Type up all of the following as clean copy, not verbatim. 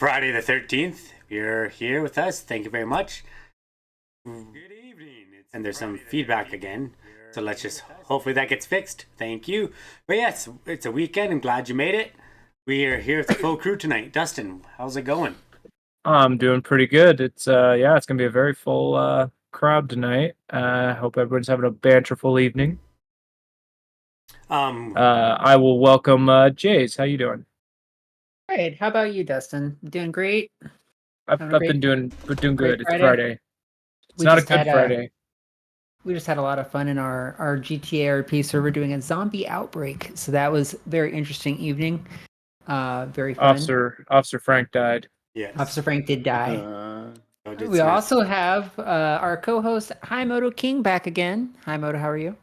Friday the 13th. You're here with us. Thank you very much. Good evening. And there's some feedback again. So let's just hopefully that gets fixed. Thank you. But yes, it's a weekend. I'm glad you made it. We are here with the full crew tonight. Dustin, how's it going? I'm doing pretty good. It's gonna be a very full crowd tonight. Hope everyone's having a banterful evening. I will welcome Jays. How you doing? Great. How about you, Dustin? Doing great. I've been doing great good. It's Friday. Friday. It's We not a just good had Friday. We just had a lot of fun in our GTA RP server doing a zombie outbreak. So that was very interesting evening. Very fun. Officer Frank died. Yes. Officer Frank did die. Did we Smith. also have our co-host Hi Moto King back again. Hi Moto, how are you?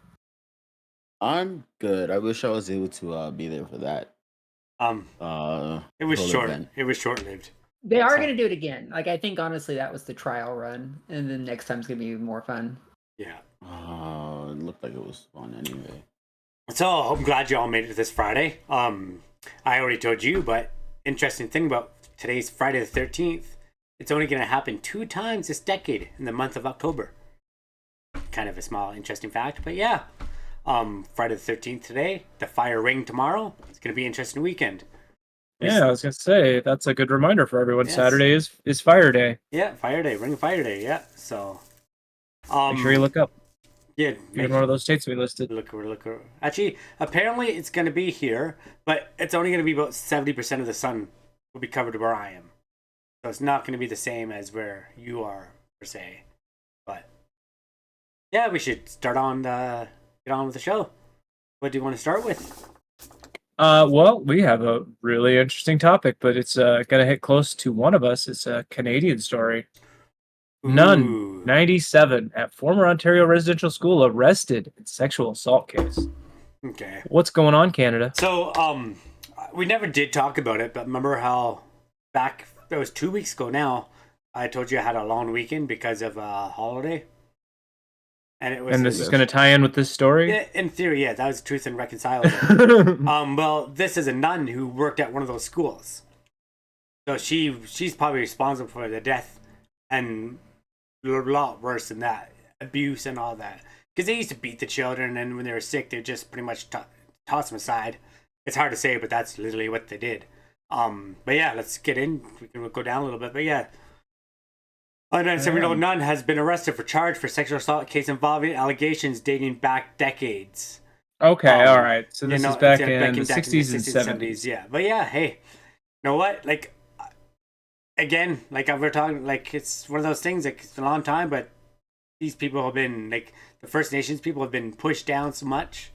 I'm good. I wish I was able to be there for that. It was whole short. event. It was short-lived. They are going to do it again. Like, I think honestly that was the trial run, and then next time's going to be more fun. Yeah. It looked like it was fun anyway. So I'm glad you all made it this Friday. I already told you, but interesting thing about today's Friday the 13th, it's only going to happen 2 times this decade in the month of October. Kind of a small interesting fact, but yeah. Friday the 13th today, the fire ring tomorrow. It's going to be an interesting weekend. Yeah, I was gonna say that's a good reminder for everyone. Yes. Saturday is Fire Day. Yeah, Fire Day, Ring of Fire Day. Yeah, so Make sure you look up. Yeah, in one of those states we listed. Look. Actually, apparently it's going to be here, but it's only going to be about 70% of the sun will be covered where I am. So it's not going to be the same as where you are, per se. But yeah, we should get on with the show. What do you want to start with? Well, we have a really interesting topic, but it's gonna hit close to one of us. It's a Canadian story. Nun, 97, at former Ontario residential school, arrested in sexual assault case. Okay. What's going on, Canada? So, we never did talk about it, but remember how back, that was 2 weeks ago now, I told you I had a long weekend because of a holiday? And this is going to tie in with this story? Yeah, in theory, yeah, that was Truth and Reconciliation. Well, this is a nun who worked at one of those schools. So she's probably responsible for the death and a lot worse than that. Abuse and all that. Because they used to beat the children, and when they were sick, they just pretty much toss them aside. It's hard to say, but that's literally what they did. But yeah, let's get in. We can go down a little bit, but yeah. A 97-year-old nun has been arrested for charge for sexual assault case involving allegations dating back decades. Okay, all right. So this is back in the 60s and 70s. Yeah, but yeah, hey, you know what? Like, again, like we're talking, like it's one of those things. Like it's a long time, but these people have been like the First Nations people have been pushed down so much.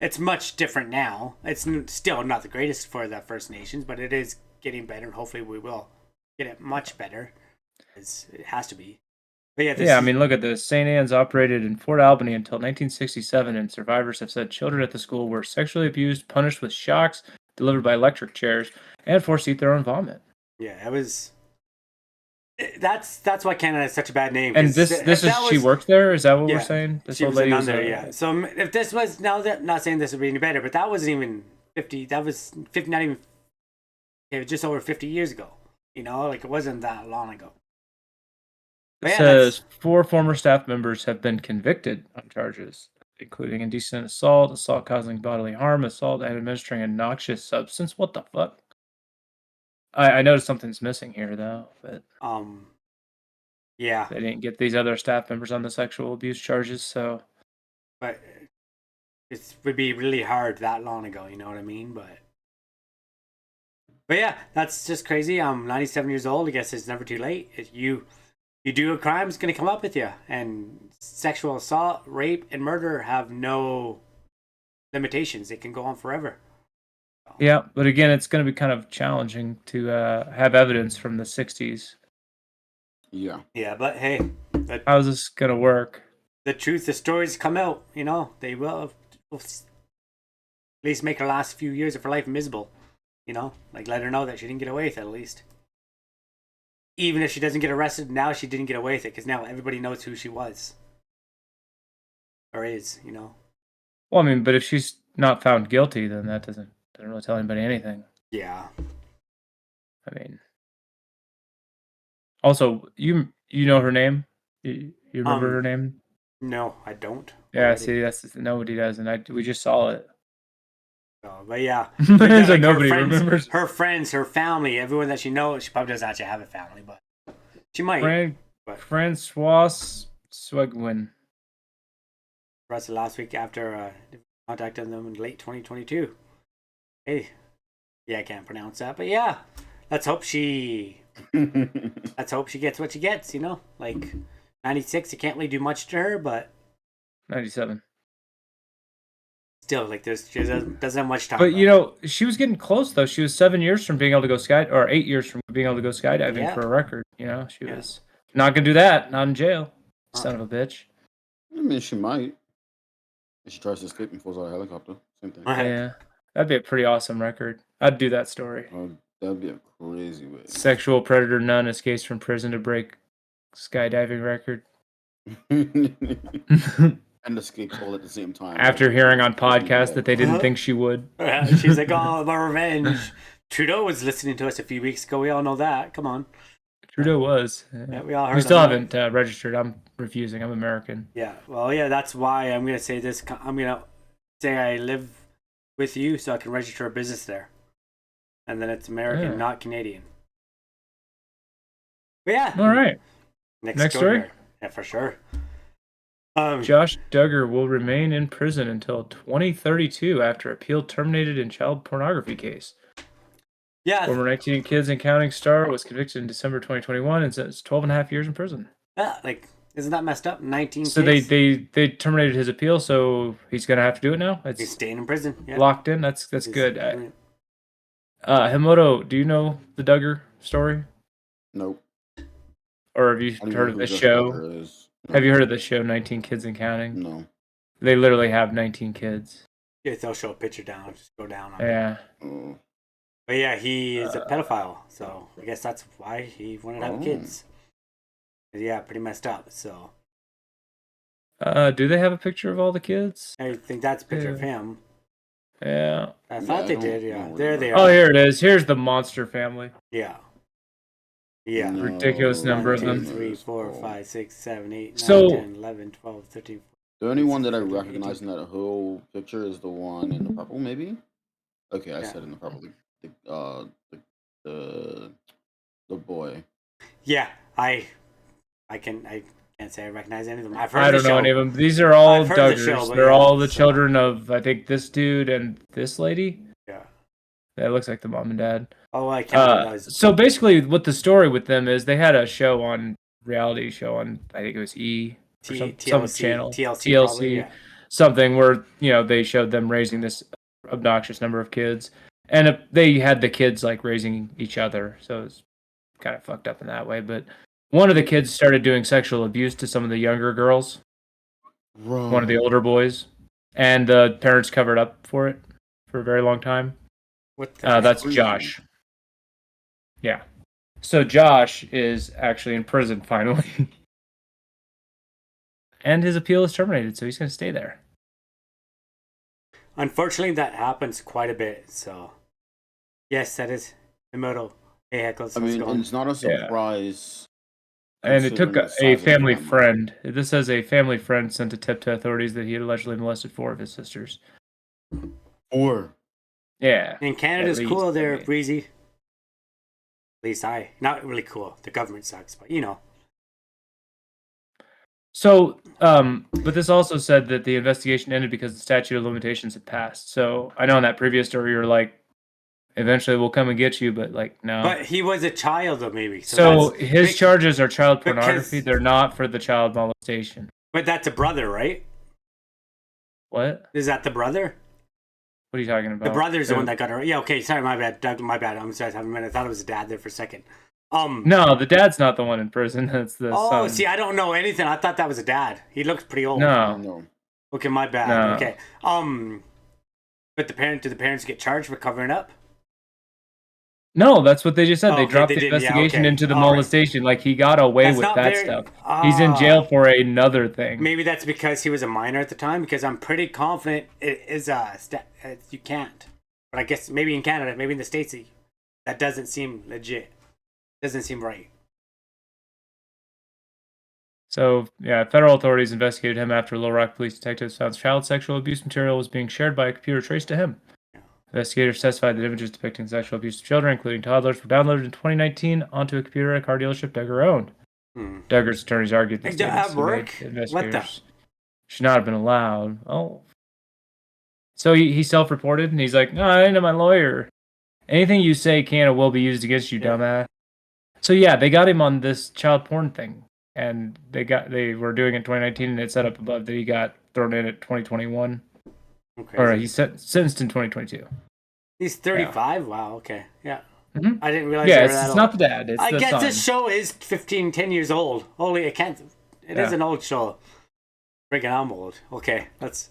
It's much different now. It's still not the greatest for the First Nations, but it is getting better, and hopefully we will get it much better. It has to be. But yeah, I mean, look at this. St. Anne's operated in Fort Albany until 1967, and survivors have said children at the school were sexually abused, punished with shocks delivered by electric chairs, and forced to eat their own vomit. Yeah, it was. That's why Canada is such a bad name. And she worked there. Is that what we're saying? This old lady was there. Yeah. So if this was not saying this would be any better, but that wasn't even 50. That was 50. Not even. It was just over 50 years ago. You know, like it wasn't that long ago. It says 4 former staff members have been convicted on charges, including indecent assault, assault causing bodily harm, assault, and administering a noxious substance. What the fuck? I noticed something's missing here, though. But yeah, they didn't get these other staff members on the sexual abuse charges, so. But it would be really hard that long ago. You know what I mean? But yeah, that's just crazy. I'm 97 years old. I guess it's never too late. You do a crime, it's going to come up with you. And sexual assault, rape, and murder have no limitations. It can go on forever. Yeah, but again, it's going to be kind of challenging to have evidence from the 60s. Yeah. Yeah, but hey. How's this going to work? The stories come out, you know. They will at least make her last few years of her life miserable. You know, like let her know that she didn't get away with it at least. Even if she doesn't get arrested, now she didn't get away with it because now everybody knows who she was. Or is, you know. Well, I mean, but if she's not found guilty, then that doesn't really tell anybody anything. Yeah. I mean, Also, you know her name? You remember her name? No, I don't. Yeah, already. see, that's nobody does, and we just saw it. So, but yeah, So nobody remembers. Her friends, her family, everyone that she knows. She probably doesn't actually have a family, but she might. Francois Swegwin. For us last week after contacting them in late 2022. Hey, yeah, I can't pronounce that, but yeah, let's hope she gets what she gets. You know, like 96, you can't really do much to her, but 97. Still, like she doesn't have much time. But you know, she was getting close though. She was 7 years from being able to go or 8 years from being able to go skydiving for a record. You know, she was not gonna do that. Not in jail. Son of a bitch. I mean, she might. If she tries to escape and falls out of a helicopter, same thing. Yeah, that'd be a pretty awesome record. I'd do that story. That'd be a crazy way. Sexual predator nun escapes from prison to break skydiving record. And escapes all at the same time. After hearing on podcasts that they didn't think she would. She's like, oh, my revenge. Trudeau was listening to us a few weeks ago. We all know that. Come on. Trudeau was. Yeah, we all heard. We still haven't registered. I'm refusing. I'm American. Yeah. Well, yeah, that's why I'm going to say this. I'm going to say I live with you so I can register a business there. And then it's American, not Canadian. But yeah. All right. Next story? Yeah, for sure. Josh Duggar will remain in prison until 2032 after appeal terminated in child pornography case. Yeah. Former 19 Kids and Counting star was convicted in December 2021 and sentenced 12.5 years in prison. Yeah, like, isn't that messed up? 19 So kids? they terminated his appeal, so he's going to have to do it now? He's staying in prison. Yeah. Locked in? That's good. Himoto, do you know the Duggar story? Nope. Or have you heard of the show? No. Have you heard of the show 19 Kids and Counting? No. They literally have 19 kids. Yeah, they'll show a picture down. Just go down on it. But yeah, he is a pedophile. So I guess that's why he wanted to have kids. Yeah, pretty messed up. So. Do they have a picture of all the kids? I think that's a picture of him. Yeah. I thought they did, yeah. There they are. Oh, here it is. Here's the monster family. Yeah. Yeah. No, ridiculous number of them. 3, 4, 5, 6, 7, 8, 9, So, 10, 11, 12, 13. The only one that I recognize in that whole picture is the one in the purple, maybe? Okay, I said in the purple. The boy. Yeah, I can't say I recognize any of them. I don't know any of them. These are all Duggars. They're all the children of, I think, this dude and this lady. Yeah. That looks like the mom and dad. Oh, I can't. So basically, what the story with them is, they had a reality show on, I think it was some channel, TLC, probably, something where they showed them raising this obnoxious number of kids, and they had the kids like raising each other, so it's kind of fucked up in that way. But one of the kids started doing sexual abuse to some of the younger girls, one of the older boys, and the parents covered up for it for a very long time. That's Josh. Yeah. So Josh is actually in prison finally. And his appeal is terminated, so he's going to stay there. Unfortunately, that happens quite a bit, so... Yes, that is Himoto. Hey, Heckles, and it's not a surprise. Yeah. And it took a family friend. This says a family friend sent a tip to authorities that he had allegedly molested 4 of his sisters. 4? Yeah. And Canada's cool there, Breezy. At least not really cool. The government sucks, but So, but this also said that the investigation ended because the statute of limitations had passed. So I know in that previous story you were like, eventually we'll come and get you, but like, no. But he was a child, though, maybe. So his charges are child pornography. They're not for the child molestation. But that's a brother, right? What? Is that the brother? What are you talking about? The brother's the one that got her. Yeah, okay, sorry, my bad. Doug, my bad. I'm sorry, I thought it was the dad there for a second. No, the dad's not the one in prison. That's the son. Oh, see, I don't know anything. I thought that was a dad. He looks pretty old. No. Okay, my bad. No. Okay. But do the parents get charged for covering up? No, that's what they just said. They Okay, dropped they the did, investigation yeah, okay. into the All right. molestation. Like, he got away That's with not that very- stuff. He's in jail for another thing. Maybe that's because he was a minor at the time, because I'm pretty confident it is you can't. But I guess maybe in Canada, maybe in the States, that doesn't seem legit. Doesn't seem right. So, yeah, federal authorities investigated him after Little Rock police detectives found child sexual abuse material was being shared by a computer traced to him. Investigators testified that images depicting sexual abuse of children, including toddlers, were downloaded in 2019 onto a computer a car dealership Duggar owned. Duggar's attorneys argued that statements At work? investigators should not have been allowed. Oh. So he self-reported, and he's like, no, I didn't know my lawyer. Anything you say can or will be used against you, dumbass. So yeah, they got him on this child porn thing, and they were doing it in 2019, and it set up above that he got thrown in at 2021. Or he's sentenced in 2022. He's 35? Yeah. Wow, okay. Yeah. Mm-hmm. I didn't realize it's not the dad, it's I the guess son. this show is 10 years old. Holy, it is an old show. Freaking I'm old. Okay, that's...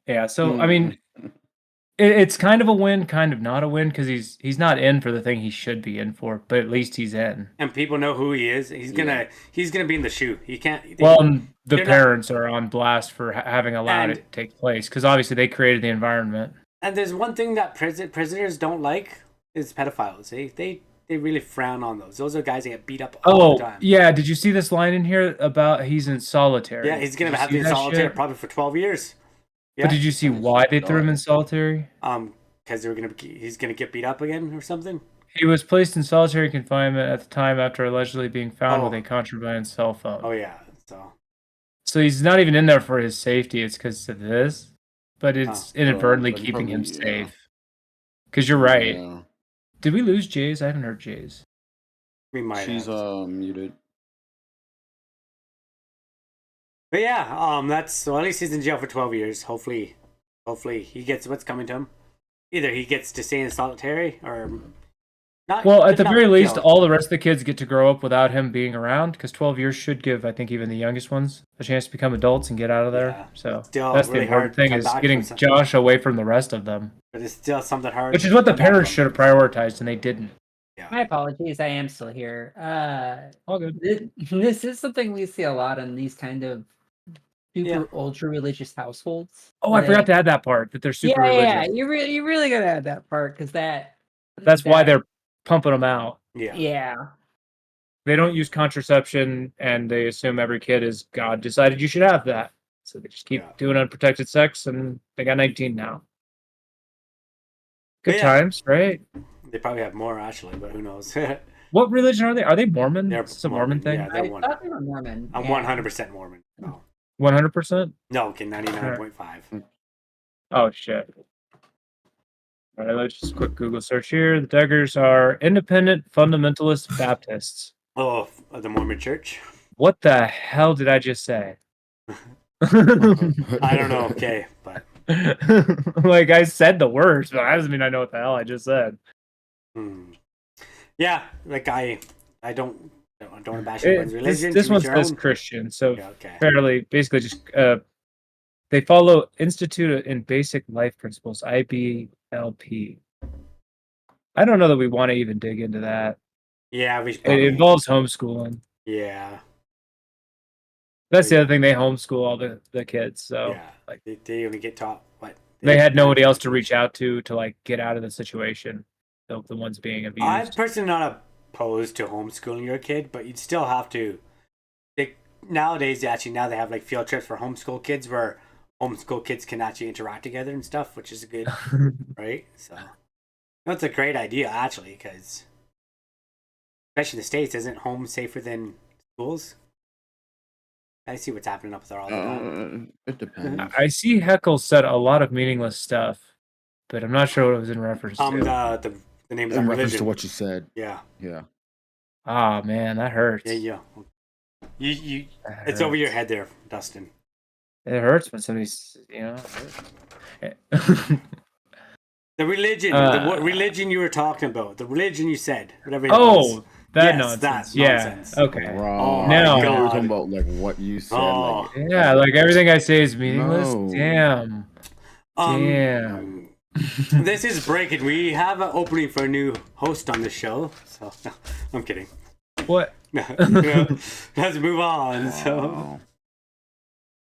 Yeah, so, I mean, it's kind of a win, kind of not a win, because he's not in for the thing he should be in for, but at least he's in. And people know who he is. He's gonna be in the shoe. He can't... The parents are on blast for having allowed it to take place, because obviously they created the environment. And there's one thing that prisoners don't like, is pedophiles. They really frown on those. Those are guys that get beat up all the time. Yeah, did you see this line in here about he's in solitary? Yeah, he's gonna have to be in solitary probably for 12 years. Yeah. But did you see why they threw him in solitary? Because he's gonna get beat up again or something. He was placed in solitary confinement at the time after allegedly being found with a contraband cell phone. Oh yeah, so he's not even in there for his safety. It's because of this, but it's inadvertently keeping him safe. Because you're right. Yeah. Did we lose Jays? I haven't heard Jays. We might. She's muted. But yeah, that's so. At least he's in jail for 12 years. Hopefully he gets what's coming to him. Either he gets to stay in solitary or not. Well, at the very least, all the rest of the kids get to grow up without him being around. Because 12 years should give, I think, even the youngest ones a chance to become adults and get out of there. Yeah, so that's really the important thing is getting Josh away from the rest of them. But it's still something hard. Which is what the parents should have prioritized, and they didn't. Yeah. My apologies, I am still here. All good. This is something we see a lot in these kind of super ultra religious households. Oh, I forgot to add that part, that they're super religious. Yeah, you really gotta add that part, because that's why they're pumping them out. Yeah. They don't use contraception, and they assume every kid is God decided you should have that. So they just keep doing unprotected sex, and they got 19 now. Good times, right? They probably have more, actually, but who knows? What religion are they? Are they Mormon? It's a Mormon thing? Yeah, I thought they were Mormon. I'm 100% Mormon. Oh. 100%? No, okay, 99.5. Oh, shit. All right, let's just quick Google search here. The Duggars are independent fundamentalist Baptists. Oh, the Mormon Church? What the hell did I just say? I don't know, okay, but... like, I said the words, but that doesn't mean I know what the hell I just said. Yeah, like I don't bash anyone's religion. This one says Christian, so fairly, basically just they follow Institute in Basic Life Principles, IBLP. I don't know that we want to even dig into that. Yeah, it involves homeschooling. Yeah. That's the other thing, they homeschool all the kids, so like they only get taught what they had nobody else to reach out to like get out of the situation. The ones being abused. I'm personally not opposed to homeschooling your kid, but you'd still have to. Nowadays, now they have like field trips for homeschool kids where homeschool kids can actually interact together and stuff, which is good, right? So that's a great idea, actually, because especially in the States, isn't home safer than schools? I see what's happening up there all the time. It depends. I see Heckle said a lot of meaningless stuff, but I'm not sure what it was in reference to. The name in reference to what you said. Yeah. Ah, man, that hurts. Yeah. You it's over your head there, Dustin. It hurts when somebody's, The religion, what religion you were talking about, the religion you said, whatever it was. That nonsense. Nonsense. Okay. Oh, now we were talking about like what you said. Like everything I say is meaningless. No. Damn. This is breaking. We have an opening for a new host on the show. So no, I'm kidding. What? Let's move on. So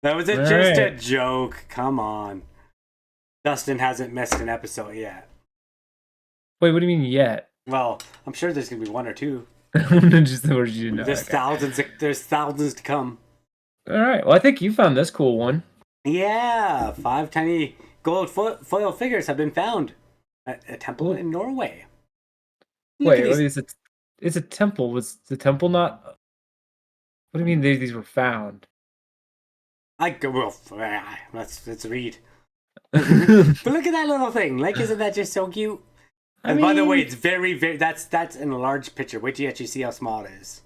that was just a joke. Come on. Dustin hasn't missed an episode yet. Wait, what do you mean yet? Well, I'm sure there's gonna be one or two. Just the words you know. There's Okay. thousands. There's thousands to come. All right. Well, I think you found this cool one. Yeah, 5 tiny gold foil figures have been found at a temple in Norway. Look Wait, at these. it's a temple. Was the temple not? What do you mean these were found? Let's read. But look at that little thing. Like, isn't that just so cute? And by the way, it's very, very. That's in a large picture. Wait till you actually see how small it is.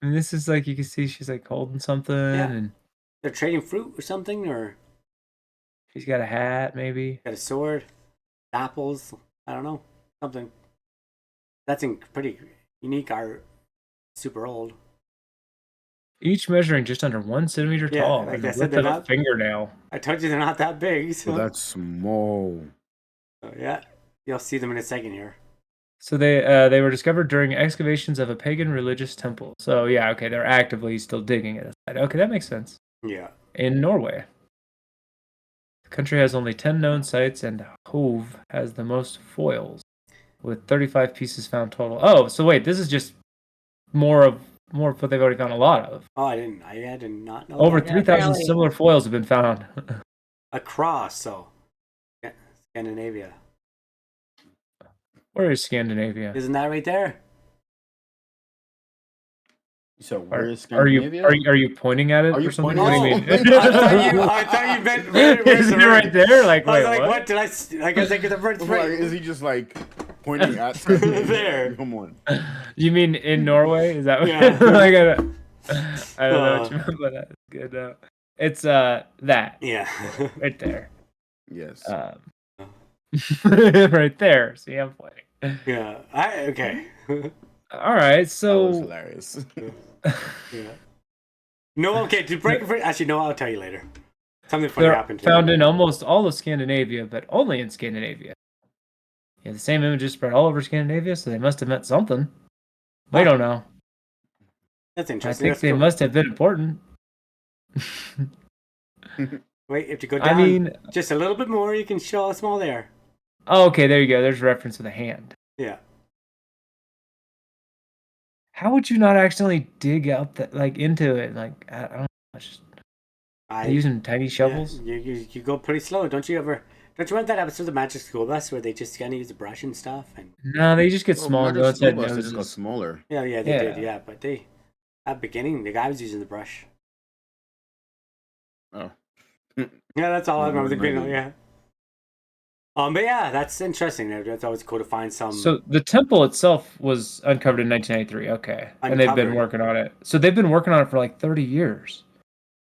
And this is like you can see she's like holding something, and they're trading fruit or something, or she's got a hat, maybe. Got a sword, apples. I don't know, something. That's pretty unique art. Super old. Each measuring just under 1 centimeter tall. Like and I said, they're not a fingernail. I told you they're not that big. So. Well, that's small. So, yeah, you'll see them in a second here. So they were discovered during excavations of a pagan religious temple. So yeah, okay, they're actively still digging it. Okay, that makes sense. Yeah. In Norway. The country has only 10 known sites, and Hove has the most foils, with 35 pieces found total. Oh, so wait, this is just more of what they've already found a lot of. Oh, I did not know. Over 3,000 similar foils have been found. Across, so Scandinavia. Where is Scandinavia? Isn't that right there? So where is Scandinavia? Are you pointing at it or something? What do you mean? I thought you meant is it right there? Like, I was wait, like, what did I guess I get the first Like, is he just like pointing at there? Come on. You mean in Norway? Is that what? Yeah. Like, I don't know what you meant by that. It's good. It's that. Yeah. Right there. Yes. Right there. See, I'm pointing. Yeah. Okay. All right. So. That was hilarious. Yeah. No. Okay. To break. Actually, no. I'll tell you later. Something funny happened. Found in almost all of Scandinavia, but only in Scandinavia. Yeah, the same images spread all over Scandinavia, so they must have meant something. We don't know. That's interesting. I think they must have been important. Wait, if you go down just a little bit more, you can show how small they are. Oh, okay, there you go. There's a reference to the hand. Yeah. How would you not accidentally dig out into it? Like, I don't know. Just using tiny shovels. Yeah, you go pretty slow. Don't you remember that episode of the Magic School Bus where they just kind of use a brush and stuff? And no, they just get smaller. They just got smaller. Yeah, they did. Yeah, but at the beginning, the guy was using the brush. Oh. Yeah, that's all I remember. The green, yeah. But yeah, that's interesting. That's always cool to find some. So the temple itself was uncovered in 1993. Okay, and they've been working on it. So they've been working on it for like 30 years.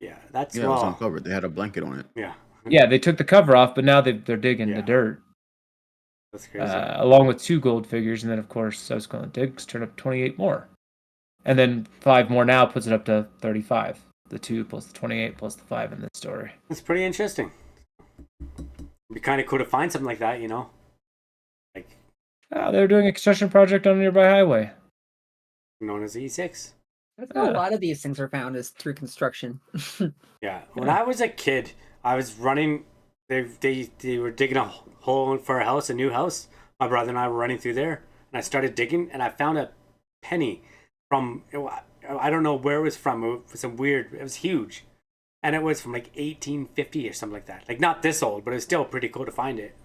Yeah, that's it was uncovered. They had a blanket on it. Yeah. Yeah, they took the cover off, but now they're digging the dirt. That's crazy. Along with 2 gold figures, and then of course subsequent digs turn up 28 more, and then 5 more now puts it up to 35. The 2 plus the 28 plus the 5 in this story. That's pretty interesting. It'd be kind of cool to find something like that, you know? Like, they're doing a construction project on a nearby highway. Known as E6. That's how a lot of these things are found is through construction. Yeah. When I was a kid, I was running. They were digging a hole for a house, a new house. My brother and I were running through there, and I started digging, and I found a penny from, I don't know where it was from. It was it was huge. And it was from like 1850 or something like that. Like not this old, but it was still pretty cool to find it.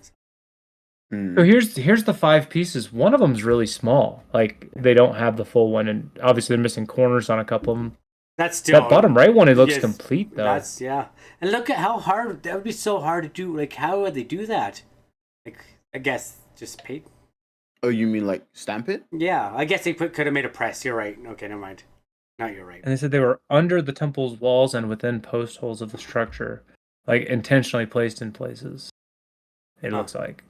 So here's the 5 pieces. One of them's really small. Like they don't have the full one, and obviously they're missing corners on a couple of them. That's still that bottom right one. It looks complete though. That's and look at how hard that would be. So hard to do. Like how would they do that? Like I guess just paint. Oh, you mean like stamp it? Yeah, I guess they could have made a press. You're right. Okay, never mind. No, you're right. And they said they were under the temple's walls and within post holes of the structure, like intentionally placed in places. It looks like.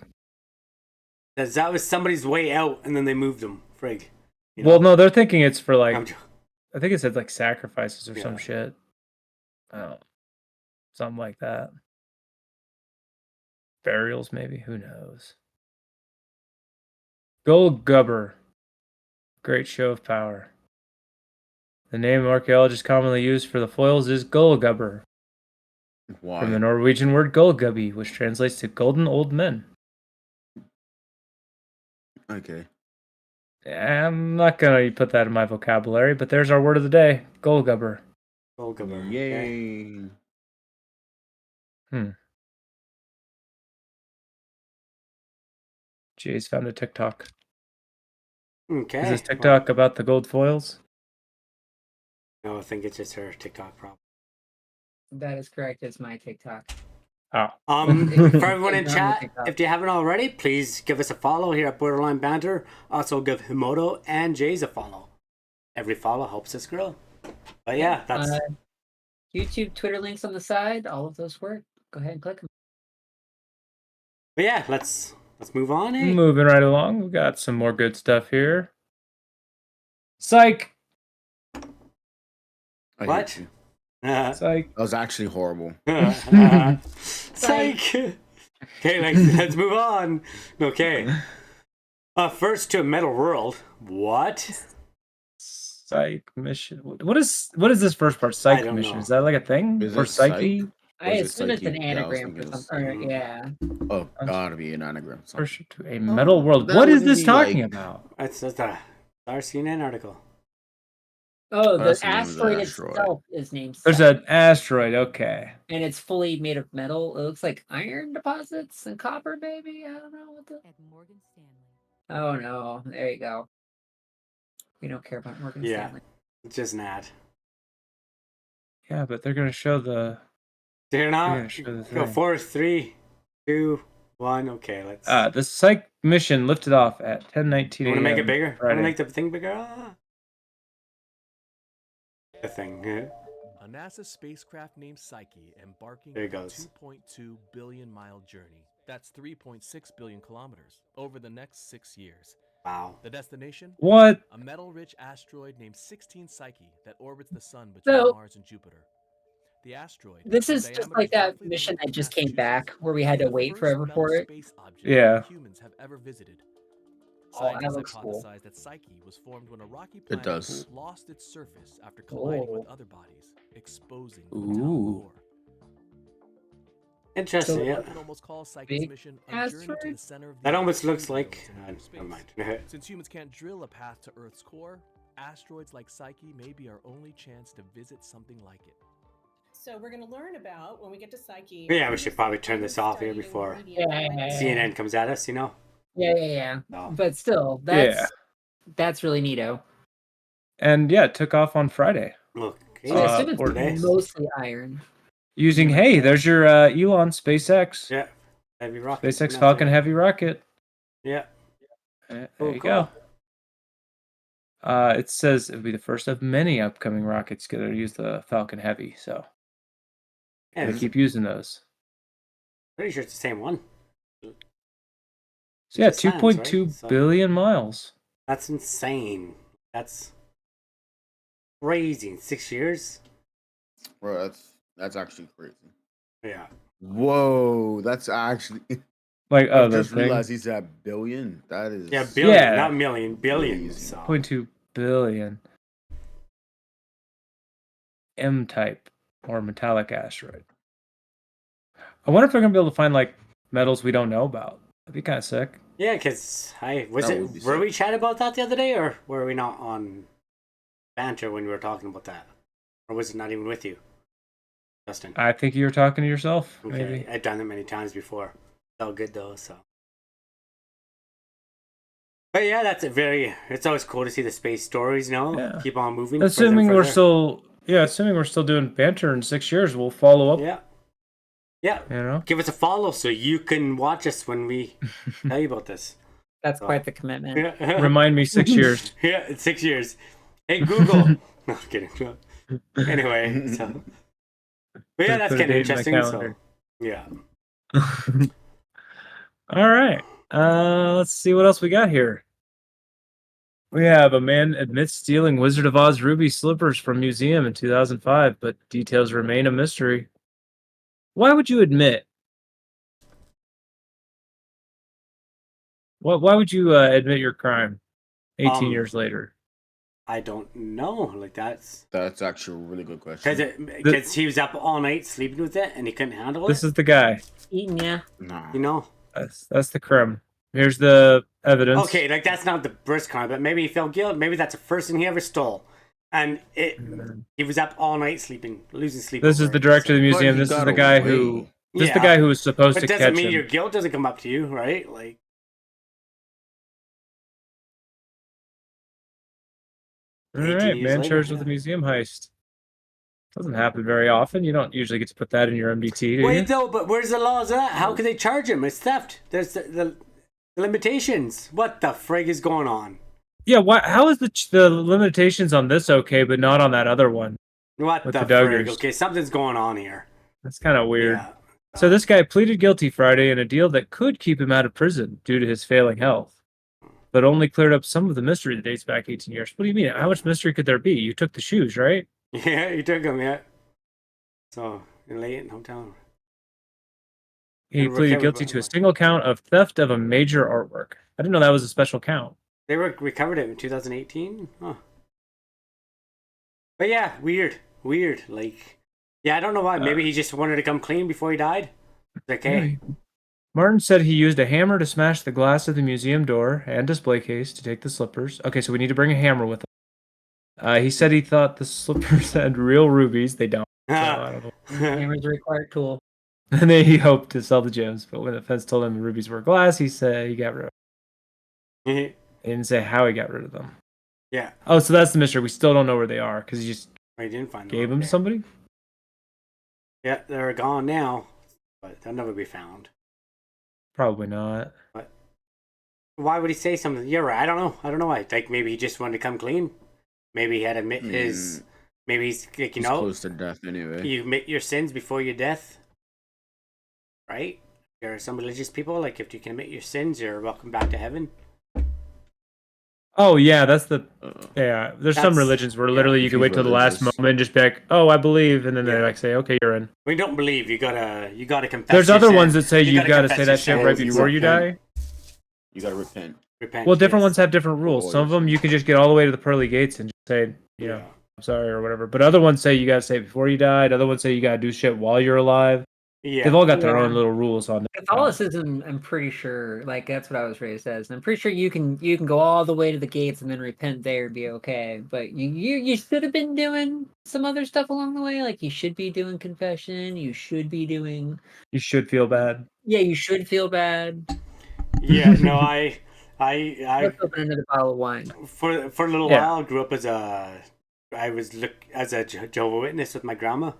That was somebody's way out, and then they moved them. Frig. You know? Well, no, they're thinking it's for like. I think it said like sacrifices or some shit. Oh, something like that. Burials, maybe. Who knows? Gullgubber. Great show of power. The name archaeologists commonly use for the foils is Gullgubber. Why? From the Norwegian word Gullgubbi, which translates to golden old men. Okay. I'm not gonna put that in my vocabulary, but there's our word of the day: Goldgubber. Goldgubber. Yay. Okay. Jay's found a TikTok. Okay. Is this TikTok about the gold foils? No, I think it's just her TikTok problem. That is correct. It's my TikTok. Oh. For everyone in It's on the chat, TikTok. if you haven't already, please give us a follow here at Borderline Banter. Also give Himoto and Jay's a follow. Every follow helps us grow. But yeah, that's YouTube, Twitter links on the side. All of those work. Go ahead and click them. but yeah, let's move on. Eh? Moving right along, we got some more good stuff here. Psych. I What? hate you. Psych. That was actually horrible. Psych. Okay, let's move on. Okay. First to a metal world. What? Psych mission. What is this first part? Psych don't mission. know. Is that like a thing? Is or it psych? psyche? I Or is it assume it's an psyche? Yeah, I was anagram for thinking something. Or, yeah. Oh, gotta be an anagram. First to a metal world. that What is wouldn't this be talking like- about? It's just a CNN article. Oh, the that's the name of the asteroid asteroid. itself is named There's Psyche, an asteroid. Okay. and it's fully made of metal. It looks like iron deposits and copper, maybe. I don't know what the. At Morgan Stanley. Oh no! There you go. We don't care about Morgan Yeah. Stanley. It's just an ad. Yeah, but they're gonna show the. They're Yeah, not. sure the Go thing. 4, 3, 2, 1. Okay, let's. The psych mission lifted off at 10:19 You want to make it a.m. bigger? Want Friday. to make the thing bigger? The thing. Yeah. A NASA spacecraft named Psyche embarking There it on a goes. 2.2 billion mile journey. That's 3.6 billion kilometers over the next 6 years. Wow. The destination? What? A metal-rich asteroid named 16 Psyche that orbits the sun between So- Mars and Jupiter. The asteroid. This whose is just diameter like is that roughly the mission width that of just came back, Massachusetts, where we had is to the wait first forever metal for it. Space object Yeah. that humans have ever visited. Oh, that Scientists looks cool. hypothesize that Psyche was formed when a rocky planet does. lost its surface after colliding with Oh. other bodies, exposing the Ooh. metallic core. Interesting. So- Yeah. One can almost call Psyche's Big mission a journey to asteroid? the center of the That Earth almost looks and like. goes into outer space. Never mind. Since humans can't drill a path to Earth's core, asteroids like Psyche may be our only chance to visit something like it. So we're going to learn about when we get to Psyche. Yeah, we should probably turn this off here before CNN comes at us. Yeah. No. But still, that's really neato. And yeah, it took off on Friday Look. So I assume or it's days. mostly iron. using. Hey, there's your Elon SpaceX. Yeah. Heavy rocket. SpaceX Falcon Heavy rocket. Yeah. There Cool, you go. It says it'll be the first of many upcoming rockets going to use the Falcon Heavy. So Yeah, they keep using those. pretty sure it's the same one. So yeah, Just sounds, 2.2 right? So- billion miles. That's insane. That's crazy. In 6 years? Bro, that's actually crazy. Yeah. Whoa, that's actually. Like I oh, the just thing. realized he's at billion. That is. Yeah, billion, Yeah. not million, billion. Crazy. So. 0.2 billion. M-type or metallic asteroid. I wonder if they're gonna be able to find like metals we don't know about. That'd be kind of sick. Yeah, because That would be were sick. we chatting about that the other day, or were we not on Banter when we were talking about that? Or was it not even with you, Justin? I think you were talking to yourself. Okay, Maybe. I've done it many times before. It's all good though, so. But yeah, it's always cool to see the space stories, Yeah. keep on moving. Assuming we're further. assuming we're still doing banter in 6 years, we'll follow up. Yeah. Yeah. You know. Give us a follow so you can watch us when we tell you about this. That's quite the commitment. Yeah. Remind me 6 years. Yeah, it's 6 years. Hey, Google. No, I'm kidding. Anyway, so. But yeah, that's Put a kind of date in my interesting. So, calendar. yeah. All right. Let's see what else we got here. We have a man admits stealing Wizard of Oz ruby slippers from museum in 2005, but details remain a mystery. Why would you admit? Why would you admit your crime 18 years later? I don't know. Like, that's. That's actually a really good question. Because he was up all night sleeping with it and he couldn't handle it. This is the guy. Eating, yeah. Nah. You know? That's the crime. Here's the evidence. Okay, like that's not the worst crime, but maybe he felt guilt. Maybe that's the first thing he ever stole, and he was up all night losing sleep. This is the director of the museum. he This is got the guy away. who. This is the guy who was supposed But to doesn't catch mean him. your guilt doesn't come up to you, right? Like 18 All right, years man later, charged with a museum heist. Doesn't happen very often. You don't usually get to put that in your MDT, do you? Wait, though, but where's the laws of that? How could they charge him? It's theft. There's the limitations. What the frig is going on? Yeah, why? How is the limitations on this okay, but not on that other one? What With the the frig? Duggars. Okay, something's going on here. That's kind of weird. Yeah. So this guy pleaded guilty Friday in a deal that could keep him out of prison due to his failing health, but only cleared up some of the mystery that dates back 18 years. What do you mean? How much mystery could there be? You took the shoes, right? Yeah, you took him, yeah. So, you're late in hometown. He And pleaded recovered guilty by to a what? single count of theft of a major artwork. I didn't know that was a special count. They recovered it in 2018? Huh. But yeah, weird. Like, yeah, I don't know why. Maybe he just wanted to come clean before he died. It's okay. Martin said he used a hammer to smash the glass of the museum door and display case to take the slippers. Okay, so we need to bring a hammer with him. He said he thought the slippers had real rubies. They don't. So I don't know. Hammer's a required tool. And then he hoped to sell the gems, but when the fence told him the rubies were glass, he said he got rid of them. He didn't say how he got rid of them. Yeah. Oh, so that's the mystery. We still don't know where they are because he just I didn't find them. gave them to somebody? Yeah, they're gone now, but they'll never be found. Probably not. But why would he say something? You're right. I don't know why. Like maybe he just wanted to come clean. Maybe he had to admit his. Maybe he's like, He's close to death anyway. you admit your sins before your death, right? There are some religious people like if you can admit your sins, you're welcome back to heaven. Oh yeah, that's the yeah. There's some That's- religions where literally you if can he's wait till the last religious. moment and just be like, "Oh, I believe," and then they Yeah. like say, "Okay, you're in." When you don't believe, you gotta confess. There's your other sin. ones that say you gotta confess say your that shit sins. right You before you die. repent. You gotta repent. Repent, Well, different yes. ones have different rules. Oh, Some of them you can just get all the way to the pearly gates and just say, you know, Yeah. I'm sorry or whatever. But other ones say you gotta say it before you died. Other ones say you gotta do shit while you're alive. Yeah. They've all got their Yeah. own little rules on that. Catholicism, I'm pretty sure, like that's what I was raised as. And I'm pretty sure you can go all the way to the gates and then repent there and be okay. But you should have been doing some other stuff along the way. Like you should be doing confession. You should be doing. You should feel bad. Yeah, you should feel bad. Yeah. No, I Let's open another bottle of wine. for a little Yeah. while grew up as a as a Jehovah's Witness with my grandma.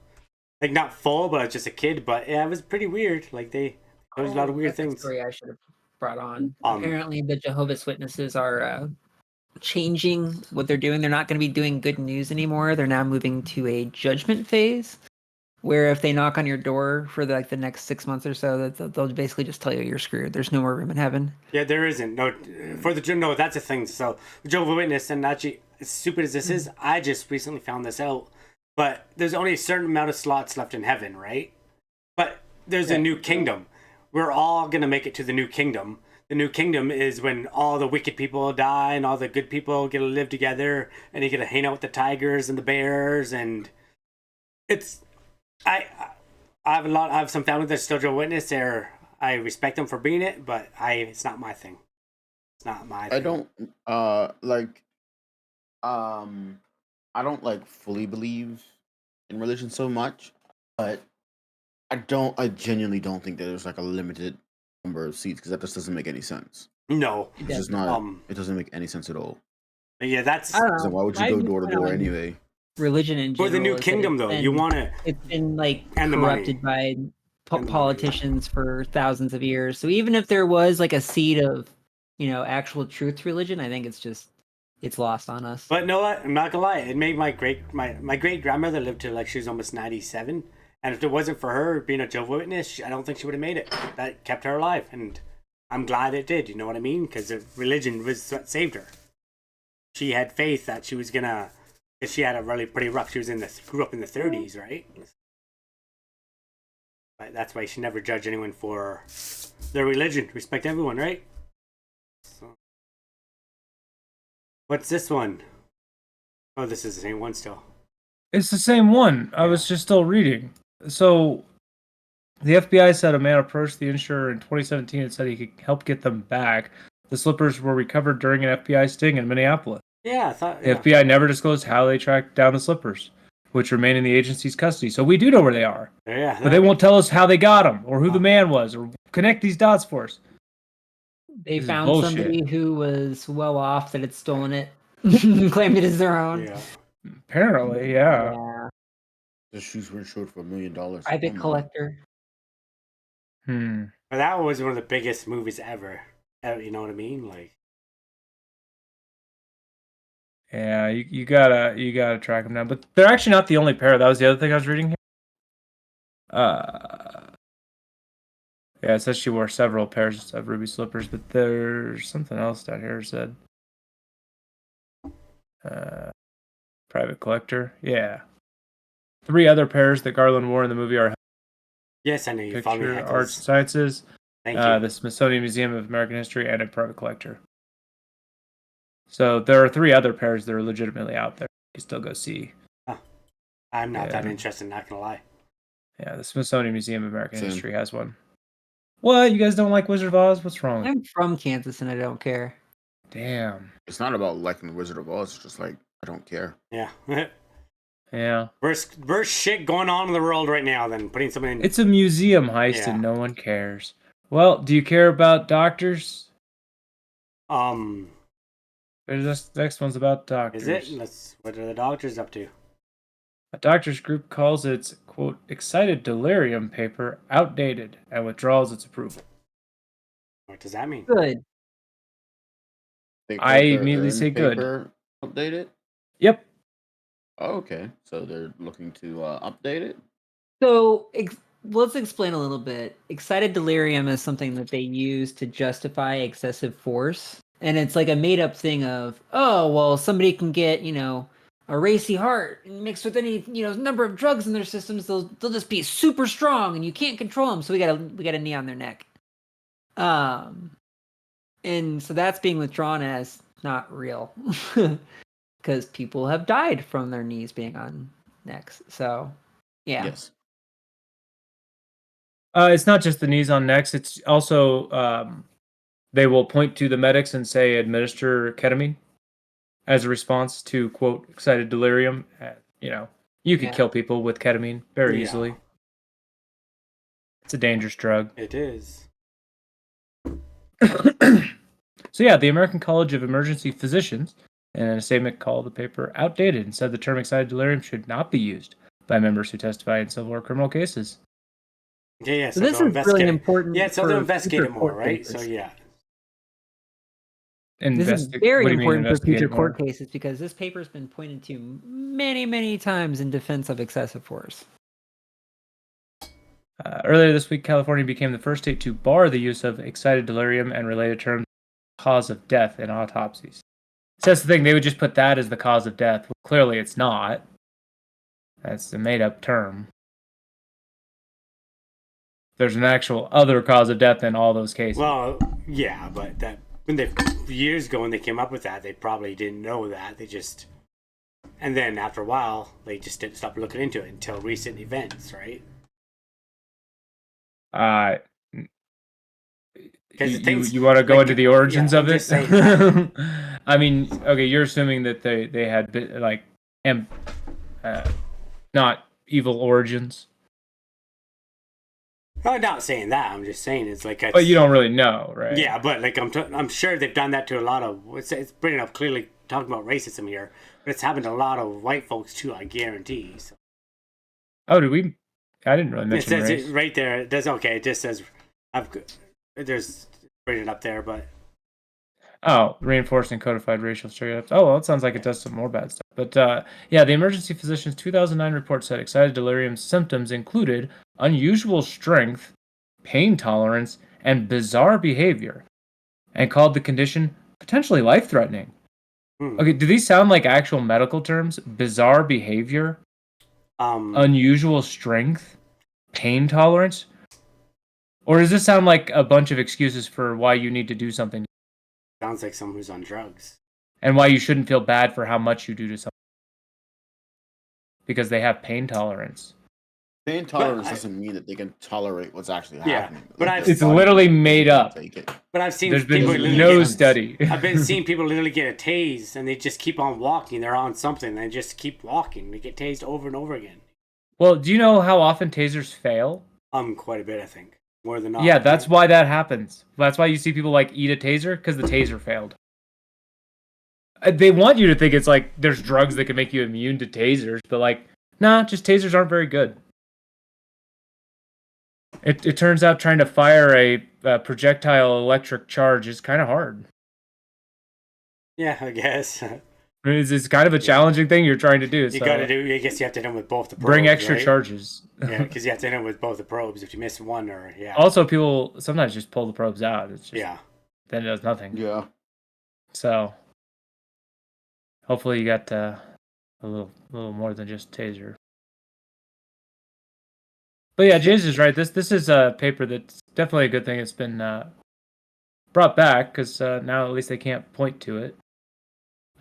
Like not full, but just a kid. But yeah, it was pretty weird. Like there was a lot of weird That's a things. story I should have brought on. Um, Apparently, the Jehovah's Witnesses are changing what they're doing. They're not going to be doing good news anymore. They're now moving to a judgment phase, where if they knock on your door for the next 6 months or so, they'll basically just tell you you're screwed. There's no more room in heaven. Yeah, there isn't. No, for the no, that's a thing. So Jehovah's Witness, and actually, as stupid as this is, I just recently found this out. But there's only a certain amount of slots left in heaven, right? But there's a new kingdom. We're all gonna make it to the new kingdom. The new kingdom is when all the wicked people die and all the good people get to live together, and you get to hang out with the tigers and the bears, and it's I have I have some family that's still Jehovah's Witness. There, I respect them for being it, but it's not my thing. It's not my thing. I don't I don't like fully believe in religion so much, but I genuinely don't think that there's like a limited number of seats because that just doesn't make any sense. No. It's just not. It doesn't make any sense at all. Yeah, that's I don't know. So why would you My go door to door viewpoint on anyway? Religion in for general the new is that kingdom, it's though. been- You want to. It's been like And the money. corrupted by And the money. politicians for thousands of years. So even if there was like a seed of, actual truth religion, I think it's lost on us. But no, I'm not gonna lie. It made my great grandmother live till like she was almost 97, and if it wasn't for her being a Jehovah's Witness, I don't think she would have made it. That kept her alive, and I'm glad it did. You know what I mean? Because the religion was what saved her. She had faith that she was gonna. Because she had a really pretty rough. She was grew up in the 30s, right? But that's why she never judged anyone for their religion. Respect everyone, right? So. What's this one? Oh, this is the same one still. It's the same one. I was just still reading. So The FBI said a man approached the insurer in 2017 and said he could help get them back. The slippers were recovered during an FBI sting in Minneapolis. Yeah, I thought. The Yeah. FBI never disclosed how they tracked down the slippers, which remain in the agency's custody. So we do know where they are. Yeah. But they won't tell us how they got them, or who the man was, or connect these dots for us. They This is found bullshit. somebody who was well off that had stolen it, and claimed it as their own. Yeah. Apparently, yeah. Yeah. The shoes were insured for $1 million. Private collector. Hmm. But that was one of the biggest movies ever. You know what I mean? Like, Yeah, you gotta track them down. But they're actually not the only pair. That was the other thing I was reading here. Yeah, it says she wore several pairs of ruby slippers, but there's something else down here. It said private collector. Yeah. 3 other pairs that Garland wore in the movie are yes, I know you found me. Picture Arts. Arts and Sciences, Thank you. the Smithsonian Museum of American History, and a private collector. So there are 3 other pairs that are legitimately out there. You still go see. I'm not that Yeah. interested. Not gonna lie. Yeah, the Smithsonian Museum of American Same. History has one. What? You guys don't like Wizard of Oz? What's wrong with you? I'm from Kansas and I don't care. Damn. It's not about liking the Wizard of Oz. It's just like I don't care. Yeah. Yeah. Worst shit going on in the world right now than putting something in. It's a museum heist Yeah. and no one cares. Well, do you care about doctors? This next one's about doctors. Is it? What are the doctors up to? A doctors group calls its, quote, excited delirium paper outdated and withdraws its approval. What does that mean? Good. They I called their immediately urine say good. paper updated. Yep. Oh, okay, so they're looking to update it. So let's explain a little bit. Excited delirium is something that they use to justify excessive force. And it's like a made up thing of, oh, well, somebody can get, a racy heart and mixed with any, number of drugs in their systems, they'll just be super strong and you can't control them. So we got a knee on their neck. And so that's being withdrawn as not real because people have died from their knees being on necks. So, yeah. Yes. It's not just the knees on necks. It's also they will point to the medics and say administer ketamine as a response to, quote, excited delirium. You could Yeah. kill people with ketamine very Yeah. easily. It's a dangerous drug. It is. So yeah, the American College of Emergency Physicians, in a statement, called the paper outdated and said the term excited delirium should not be used by members who testify in civil or criminal cases. Yeah. So this they'll is really investigate- important. Yeah, so they'll for investigate future it more, court right? So cases. yeah. This is What very do you mean important for investigate future it more? court cases because this paper's been pointed to many, many times in defense of excessive force. Earlier this week, California became the first state to bar the use of excited delirium and related terms cause of death in autopsies. So that's the thing, they would just put that as the cause of death. Well, clearly it's not. That's a made-up term. There's an actual other cause of death in all those cases. Well, yeah, but that years ago when they came up with that, they probably didn't know that. They just, and then after a while, they just didn't stop looking into it until recent events, right? You want to go into the origins of I'm it? just saying. I mean, okay, you're assuming that they had not evil origins. I'm not saying that. I'm just saying it's like. But you don't really know, right? Yeah, but like I'm sure they've done that to a lot of. It's bringing up clearly talking about racism here, but it's happened to a lot of white folks too. I guarantee. So. Oh, did we? I didn't really It mention says race. it right there. It does okay. It just says there's written up there, but Oh, reinforcing codified racial stereotypes. Oh, well, it sounds like it does some more bad stuff. But yeah, the emergency physician's 2009 report said excited delirium symptoms included unusual strength, pain tolerance, and bizarre behavior, and called the condition potentially life-threatening. Okay, do these sound like actual medical terms? Bizarre behavior, unusual strength, pain tolerance? Or does this sound like a bunch of excuses for why you need to do something? sounds like someone who's on drugs. And why you shouldn't feel bad for how much you do to someone. Because they have pain tolerance. Pain tolerance I- doesn't mean that they can tolerate what's actually Yeah, happening. but Like, I've- their It's body literally physically made can't up. take it. But I've seen There's people been literally no get, study. I've been seeing people literally get a tase and they just keep on walking. They're on something and they just keep walking. They get tased over and over again. Well, do you know how often tasers fail? Quite a bit, I think, more than not. Yeah, that's why that happens. That's why you see people like eat a taser, because the taser failed. They want you to think it's like there's drugs that can make you immune to tasers, but like, nah, just tasers aren't very good. It turns out trying to fire a projectile electric charge is kind of hard. Yeah, I guess. It's kind of a challenging thing you're trying to do. You So got to do. I guess you have to hit them with both the probes. bring extra right? charges. Yeah, because you have to hit them with both the probes. If you miss one, or Also, people sometimes just pull the probes out. It's just, yeah. then it does nothing. Yeah. So hopefully you got a little more than just taser. But yeah, James is right. This is a paper that's definitely a good thing. It's been brought back because now at least they can't point to it.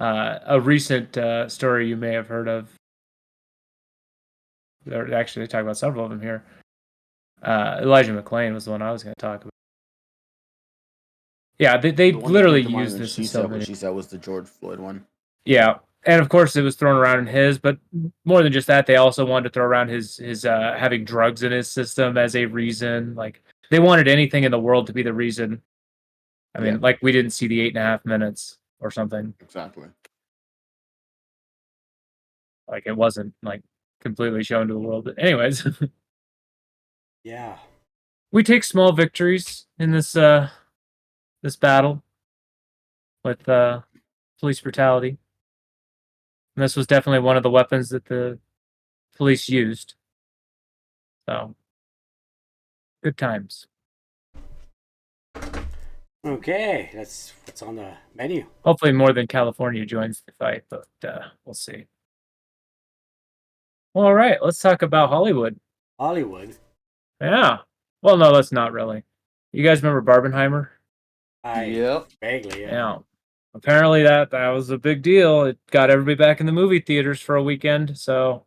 A recent story you may have heard of. Actually, they talk about several of them here. Elijah McClain was the one I was going to talk about. Yeah, they The one that literally came to mind use when this she in so said many. what she said was the George Floyd one. Yeah, and of course it was thrown around in his, but more than just that, they also wanted to throw around his having drugs in his system as a reason. Like they wanted anything in the world to be the reason. I mean, Yeah. like we didn't see the 8.5 minutes or something. Exactly. Like it wasn't like completely shown to the world. But anyways, Yeah. we take small victories in this this battle with police brutality. And this was definitely one of the weapons that the police used. So, good times. Okay, that's what's on the menu. Hopefully more than California joins the fight, but we'll see. Well, all right, let's talk about Hollywood. Hollywood. Yeah. Well, no, let's not really. You guys remember Barbenheimer? Yep. Vaguely, yeah. Yeah. Apparently that was a big deal. It got everybody back in the movie theaters for a weekend, so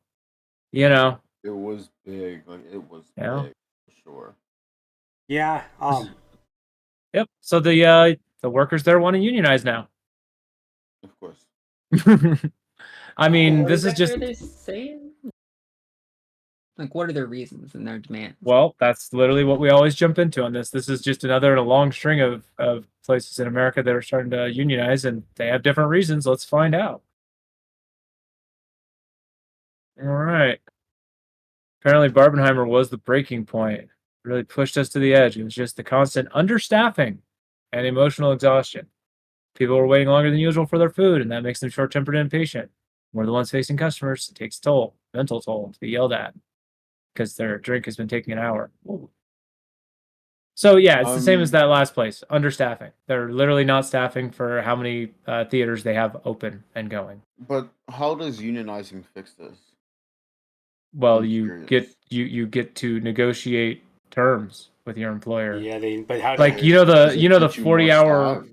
you know. It was big. Like it was Yeah. big for sure. Yeah. Yep. So the workers there want to unionize now. Of course. I mean, What this is exactly just are they saying? Like, what are their reasons and their demands? well, that's literally what we always jump into on this. This is just another in a long string of places in America that are starting to unionize, and they have different reasons. Let's find out. All right. Apparently, Barbenheimer was the breaking point. It really pushed us to the edge. It was just the constant understaffing and emotional exhaustion. People were waiting longer than usual for their food, and that makes them short-tempered and impatient. We're the ones facing customers. It takes a toll, mental toll, to be yelled at because their drink has been taking an hour. Ooh. So yeah, it's the same as that last place. Understaffing. They're literally not staffing for how many theaters they have open and going. But how does unionizing fix this? Well, I'm you curious. get to negotiate terms with your employer. Yeah, but how Like do you know Does the it you know the get you more 40-hour. staff?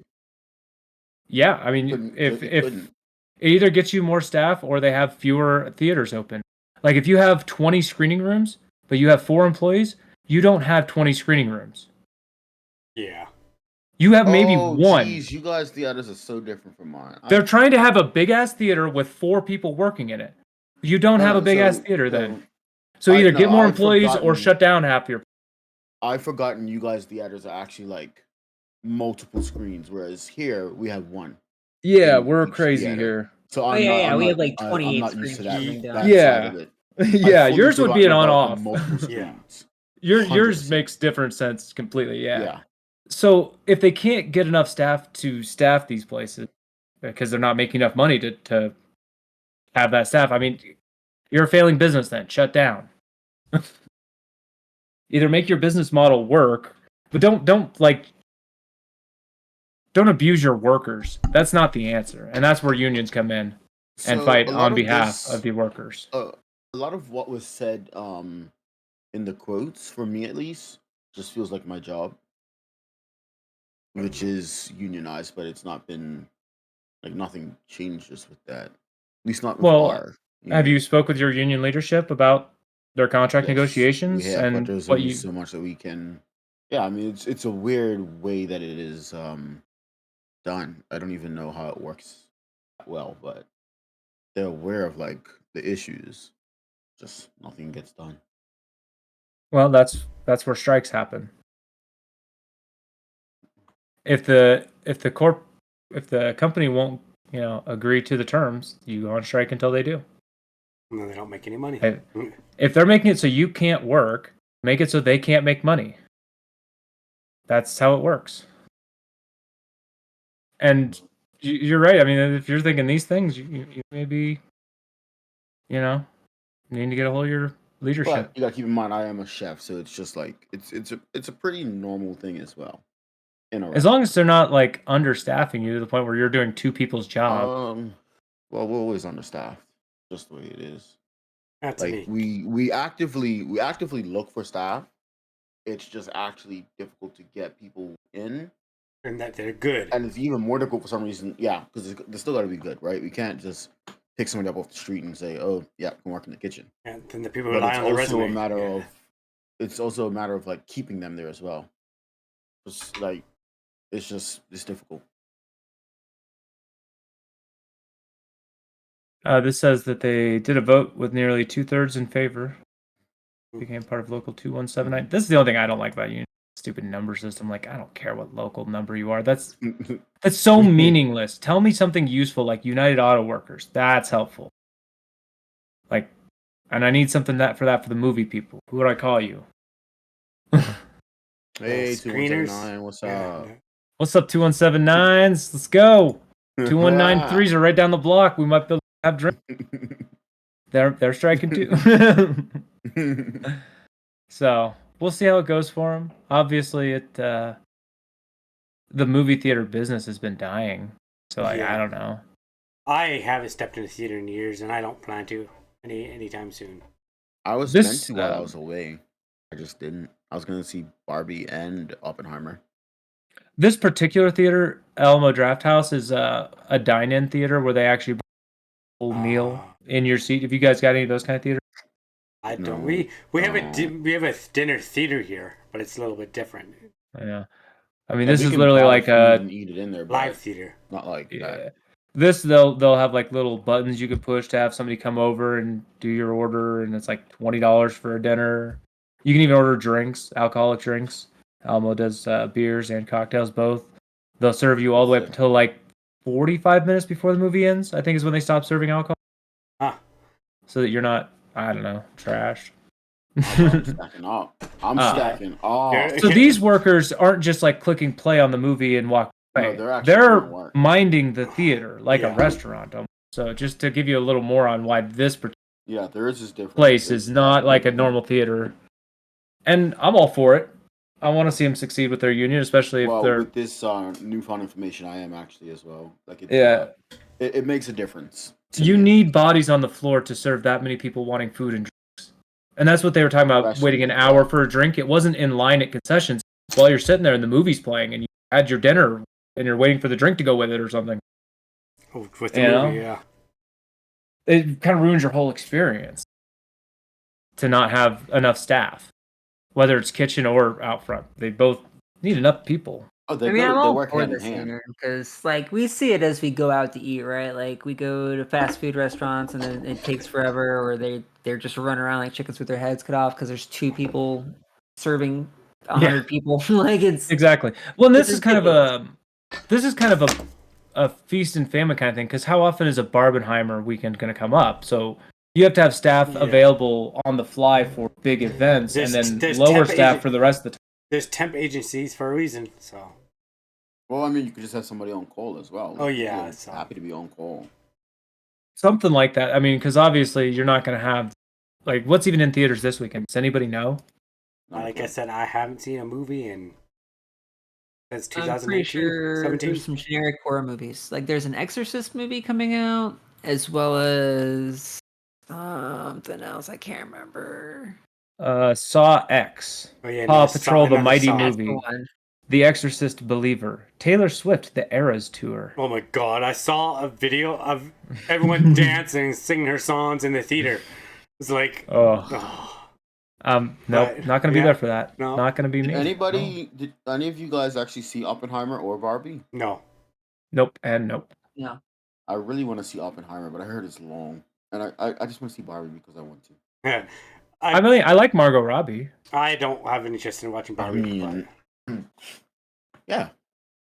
Yeah, I mean Couldn't- if it if couldn't. it either gets you more staff or they have fewer theaters open. Like if you have 20 screening rooms, but you have 4 employees, you don't have 20 screening rooms. Yeah. You have maybe Oh, one. geez, you guys theaters are so different from mine. They're trying to have a big ass theater with 4 people working in it. You don't have a big ass theater then. So either get more employees or shut down half your. I've forgotten you guys theaters are actually like multiple screens, whereas here we have one. Yeah, in we're each crazy theater. here. So Oh, I'm yeah, not, yeah, I'm we not, have, like, I'm 28 not used to that. screens That running down. side of it. Yeah, I've yours fully would be an forgotten about on-off. the multiple Yeah. screens. Yours 100%. makes different sense completely. Yeah. So if they can't get enough staff to staff these places because they're not making enough money to have that staff, I mean, you're a failing business then. Shut down. Either make your business model work, but don't abuse your workers. That's not the answer. And that's where unions come in and So fight a lot on of behalf this- of the workers. A lot of what was said in the quotes, for me at least, just feels like my job, which is unionized, but it's not been like nothing changes with that. At least not with Well, our. Have you spoke with your union leadership about their contract Yes, negotiations we have, but and there's what only you. so much that we can. Yeah, I mean, it's a weird way that it is done. I don't even know how it works well, but they're aware of like the issues. Just nothing gets done. Well, that's where strikes happen. If the company won't agree to the terms, you go on strike until they do. And then they don't make any money. If they're making it so you can't work, make it so they can't make money. That's how it works. And you're right. I mean, if you're thinking these things, you maybe, need to get a hold of your leadership. But you gotta keep in mind, I am a chef, so it's just like it's a pretty normal thing as well. As long as they're not like understaffing you to the point where you're doing two people's job. Well, we're always understaffed, just the way it is. That's Like me. we actively look for staff. It's just actually difficult to get people in, And that they're good. and it's even more difficult for some reason. Yeah, because they still got to be good, right? We can't just pick somebody up off the street and say, "Oh, yeah, can work in the kitchen." And then the people But rely it's on the also resume. a matter of it's also a matter of like keeping them there as well. It's like it's difficult. This says that they did a vote with nearly 2/3 in favor. Became part of Local 2179. This is the only thing I don't like about you. Stupid number system. Like, I don't care what local number you are. That's so meaningless. Tell me something useful like United Auto Workers. That's helpful. Like, and I need something for the movie people. Who would I call you? Hey, Screeners. 2179, what's up? What's up, 2179s? Let's go. 2193s are right down the block. We might be able to have drink. They're striking too. So we'll see how it goes for them. Obviously, the movie theater business has been dying. So I don't know. I haven't stepped in a theater in years, and I don't plan to anytime soon. I was meant to while I was away. I just didn't. I was gonna see Barbie and Oppenheimer. This particular theater, Alamo Draft House, is a dine-in theater where they actually bring a full meal in your seat. Have you guys got any of those kind of theaters? I don't. We have a dinner theater here, but it's a little bit different. Yeah, I mean, this is literally like a eat it in there, live theater. Not like that. This they'll have like little buttons you can push to have somebody come over and do your order, and it's like $20 for a dinner. You can even order drinks, alcoholic drinks. Alamo does beers and cocktails both. They'll serve you all the way up until like 45 minutes before the movie ends, I think is when they stop serving alcohol. So that you're not, I don't know, trashed. I'm stacking up. I'm stacking up. So these workers aren't just like clicking play on the movie and walk away. No, they're minding the theater like a restaurant. So just to give you a little more on why this particular there is this difference. Place is not like a normal theater. And I'm all for it. I want to see them succeed with their union, especially if they're with this newfound information. I am actually as well. Like it makes a difference. You need bodies on the floor to serve that many people wanting food and drinks, and that's what they were talking about. Waiting an hour for a drink. It wasn't in line at concessions while you're sitting there and the movie's playing, and you had your dinner and you're waiting for the drink to go with it or something. With the movie, yeah. It kind of ruins your whole experience to not have enough staff. Whether it's kitchen or out front, they both need enough people. I'm all for this because, like, we see it as we go out to eat, right? Like, we go to fast food restaurants and then it takes forever, or they're just running around like chickens with their heads cut off because there's 2 people serving 100 people. Like, it's exactly. Well, and this is kind of a feast and famine kind of thing, because how often is a Barbenheimer weekend going to come up? So you have to have staff available on the fly for big events, and then lower staff for the rest of the time. There's temp agencies for a reason, so. Well, I mean, you could just have somebody on call as well. Happy to be on call. Something like that. I mean, because obviously you're not going to have, like, what's even in theaters this weekend? Does anybody know? Like I said, I haven't seen a movie in since 2018. I'm pretty sure 17. there's some generic horror movies. Like, there's an Exorcist movie coming out, as well as something else I can't remember. Saw X. Paw Patrol, the Mighty Movie. The Exorcist Believer. Taylor Swift, The Eras Tour. Oh my god, I saw a video of everyone dancing, singing her songs in the theater. It's like, Nope, But, not gonna be yeah, there for that. no. Not gonna be me. Did any of you guys actually see Oppenheimer or Barbie? No. Nope, and nope. Yeah. I really want to see Oppenheimer, but I heard it's long, and I just want to see Barbie because I want to. I mean, I like Margot Robbie. I don't have an interest in watching Barbie, but yeah,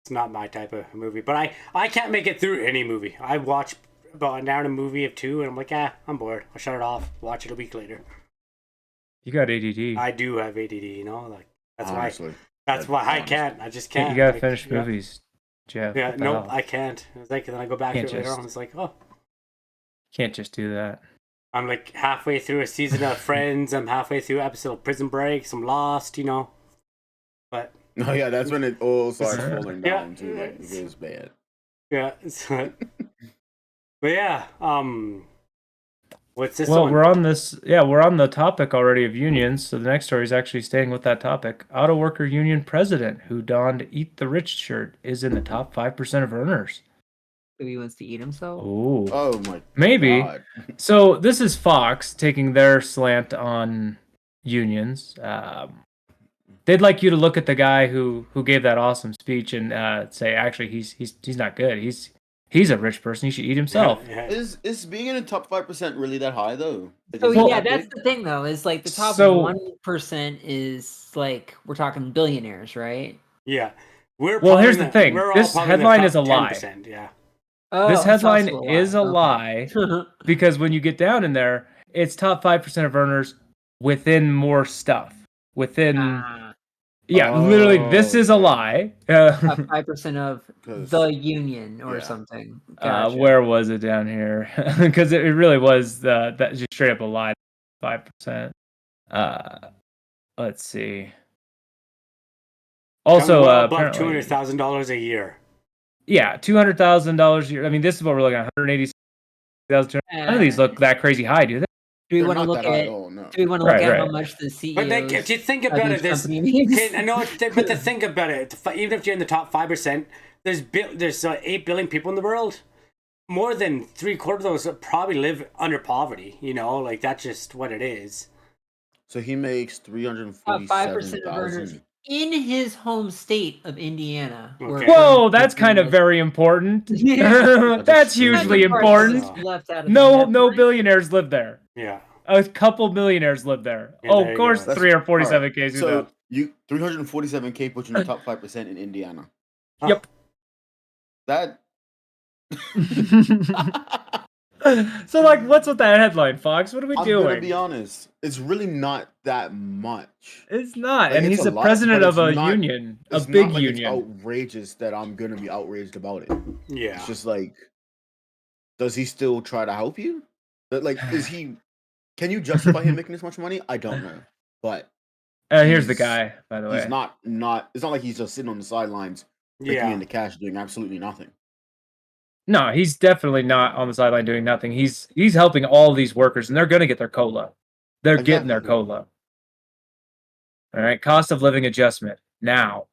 it's not my type of movie. But I can't make it through any movie. I watch about an hour a movie of 2, and I'm like, I'm bored. I'll shut it off. Watch it a week later. You got ADD. I do have ADD, you know, like that's honestly, why. That's why I can't. I just can't. You gotta like, finish movies, Jeff. Yeah, What the nope, hell? I can't. It's like then I go back to Can't it later just- on. It's like, oh, Can't just do that. I'm like halfway through a season of Friends. I'm halfway through an episode of Prison Break. I'm lost, you know. But no, yeah, that's when it all starts Yeah. falling down too. Like it is bad. yeah, but yeah, what's this Well, one? we're on this. Yeah, we're on the topic already of unions. So the next story is actually staying with that topic. Auto worker union president who donned "Eat the Rich" shirt is in the top 5% of earners. So he wants to eat himself. Oh, Oh my maybe. god. So this is Fox taking their slant on unions. They'd like you to look at the guy who gave that awesome speech and say, actually, he's not good. He's a rich person. He should eat himself. Yeah. Is being in the top 5% really that high though? So Is it yeah, that that's big? the thing though. Is like the top So- 1% is like we're talking billionaires, right? Yeah. We're Well, probably here's in the thing. we're all This probably in the headline top is a lie. 10%, yeah. Oh, This it's headline also is a Okay. lie because when you get down in there, it's top 5% of earners within more stuff. Within, Ah, literally, this is a okay. lie. top 5% of 'Cause- the union or yeah. something. Gotcha. Where was it down here? Because it really was that just straight up a lie. 5%. Let's see. Also, well above apparently, $200,000 a year. yeah, $200,000 a year. I mean, this is what we're looking at. 180,000. None of these look that crazy high, do they? Do we They're want to not look that high at? at all, no. Do we want to look Right, at how right. much the CEOs? But like, if you think of about each it, there's company makes? okay, I know, but to think about it, even if you're in the top 5%, there's 8 billion people in the world. More than 3/4 of those probably live under poverty. You know, like that's just what it is. So he makes Top 5% of earners 347,000. in his home state of Indiana. Okay. Whoa, that's kind of very important. Yeah. That's true. hugely That's the part that was important. left out of the No headline. billionaires live there. Yeah. A couple millionaires live there. Yeah, Oh, there of you course, go. 347K. So you 347K puts you in the top 5% in Indiana. Yep. That So, like, what's with that headline, Fox? What are we I'm doing? gonna be honest. It's really not that much. It's not, Like, and it's he's a the lot, president but of a it's not- union, a It's big not like union. It's outrageous that I'm gonna be outraged about it. Yeah. It's just like, does he still try to help you? Like, is he? Can you justify him making this much money? I don't know, but Here's the he's- guy, by the way. he's not. It's not like he's just sitting on the sidelines, taking in Yeah. the cash, doing absolutely nothing. No, he's definitely not on the sideline doing nothing. He's helping all these workers, and they're going to get their COLA. They're getting their Exactly. COLA. All right, cost of living adjustment now,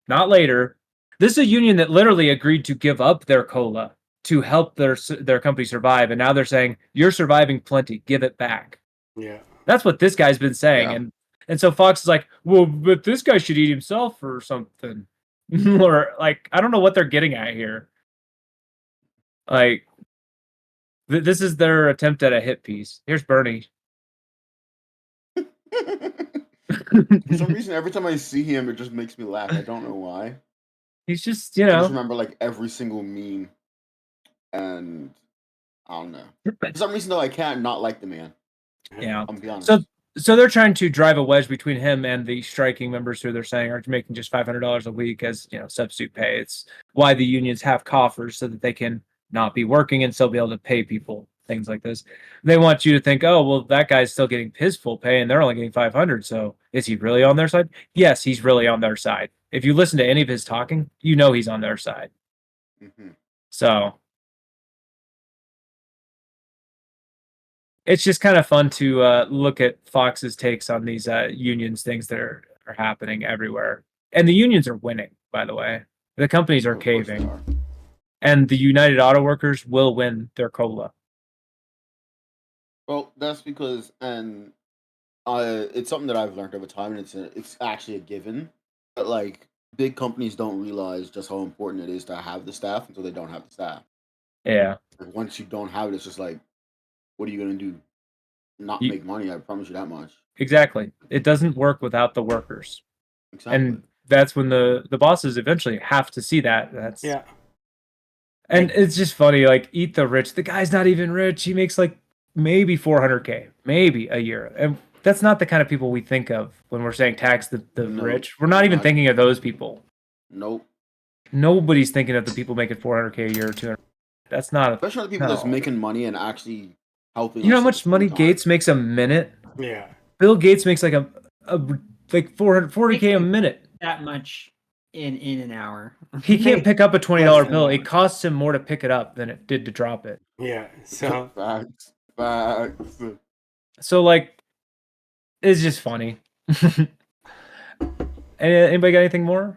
not later. This is a union that literally agreed to give up their COLA to help their company survive, and now they're saying you're surviving plenty, give it back. Yeah. That's what this guy's been saying, Yeah. and so Fox is like, well, but this guy should eat himself or something, or like I don't know what they're getting at here. Like, this is their attempt at a hit piece. Here's Bernie. For some reason, every time I see him, it just makes me laugh. I don't know why. He's just, I just remember like every single meme, and I don't know. For some reason, though, I can't not like the man. yeah. I'm gonna be honest. So they're trying to drive a wedge between him and the striking members who they're saying are making just $500 a week as substitute pay. It's why the unions have coffers so that they can not be working and still be able to pay people things like this. They want you to think, oh, well, that guy's still getting his full pay and they're only getting 500. So is he really on their side? Yes, he's really on their side. If you listen to any of his talking, you know he's on their side. Mhm. So it's just kind of fun to look at Fox's takes on these unions things that are happening everywhere. And the unions are winning, by the way. The companies are Of course they caving. are. And the United Auto Workers will win their COLA. Well, that's because, and it's something that I've learned over time, and it's actually a given. But like big companies don't realize just how important it is to have the staff until they don't have the staff. Yeah. And once you don't have it, it's just like, what are you gonna do? Not You- make money? I promise you that much. Exactly. It doesn't work without the workers. Exactly. And that's when the bosses eventually have to see that. That's Yeah. And it's just funny, like, eat the rich. The guy's not even rich. He makes like maybe 400K, maybe a year. And that's not the kind of people we think of when we're saying tax the No, rich. We're not even not- thinking of those people. Nope. Nobody's thinking of the people making 400K a year or 200. That's not Especially the people that's no. making money and actually helping. You know us how at the much same money time. Gates makes a minute? Yeah. Bill Gates makes like a like 440K a minute. That much in an hour. He can't pick up a $20 Less bill. than It costs him more to pick it up than it did to drop it. Yeah. So Facts. So like, it's just funny. Anybody got anything more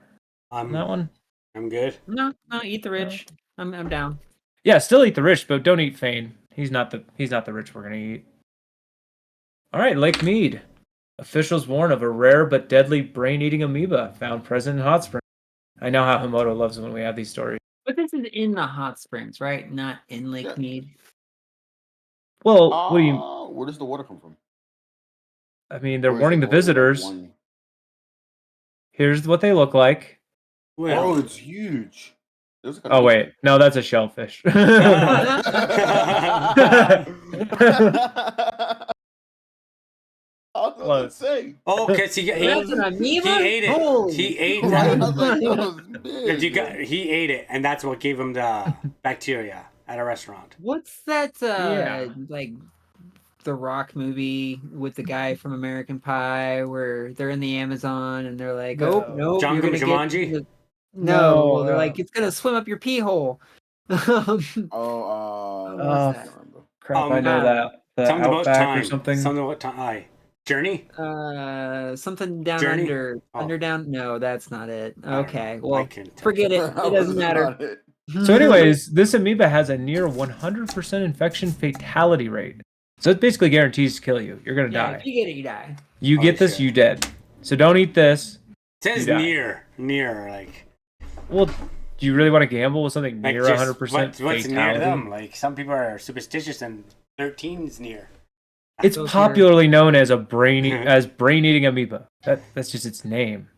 on that one? I'm good. No, eat the rich. I'm down. Yeah, still eat the rich, but don't eat Fane. He's not the rich we're gonna eat. All right, Lake Mead. Officials warn of a rare but deadly brain-eating amoeba found present in hot springs. I know how Himoto loves it when we have these stories. But this is in the hot springs, right? Not in Lake Yeah. Mead. Well, what do you? Where does the water come from? I mean, they're Or is warning it the always, like, visitors. one- Here's what they look like. Well, Oh, it's huge. There's like a Oh nice- wait, no, that's a shellfish. I was gonna Close. say. oh, because he That's an amoeba? ate it. Holy He ate Right? that. I was like, that was big, You got, man. he ate it, and that's what gave him the bacteria at a restaurant. What's that? Yeah. Like the Rock movie with the guy from American Pie, where they're in the Amazon and they're like, No. "Oh no, Jungle you're gonna Jumanji? get." No, They're like, "It's gonna swim up your pee hole." Oh, Oh, I can't remember. crap! I know Um, that. The Something about Outback time. or something. Something about time. Aye. Journey? Something down Journey? under, Oh. under down. No, that's not it. I don't know. Okay, I well, couldn't tell. forget it. It That doesn't was matter. not it. So, anyways, this amoeba has a near 100% infection fatality rate. So it basically guarantees to kill you. You're gonna yeah, die. if you get it, you die. You Holy get this, shit. you dead. So don't eat this. It says You die. near, like Well, do you really want to gamble with something like near just 100% what's near fatality? them. Like some people are superstitious, and 13's near. It's Those popularly known as brain-eating amoeba. That's just its name.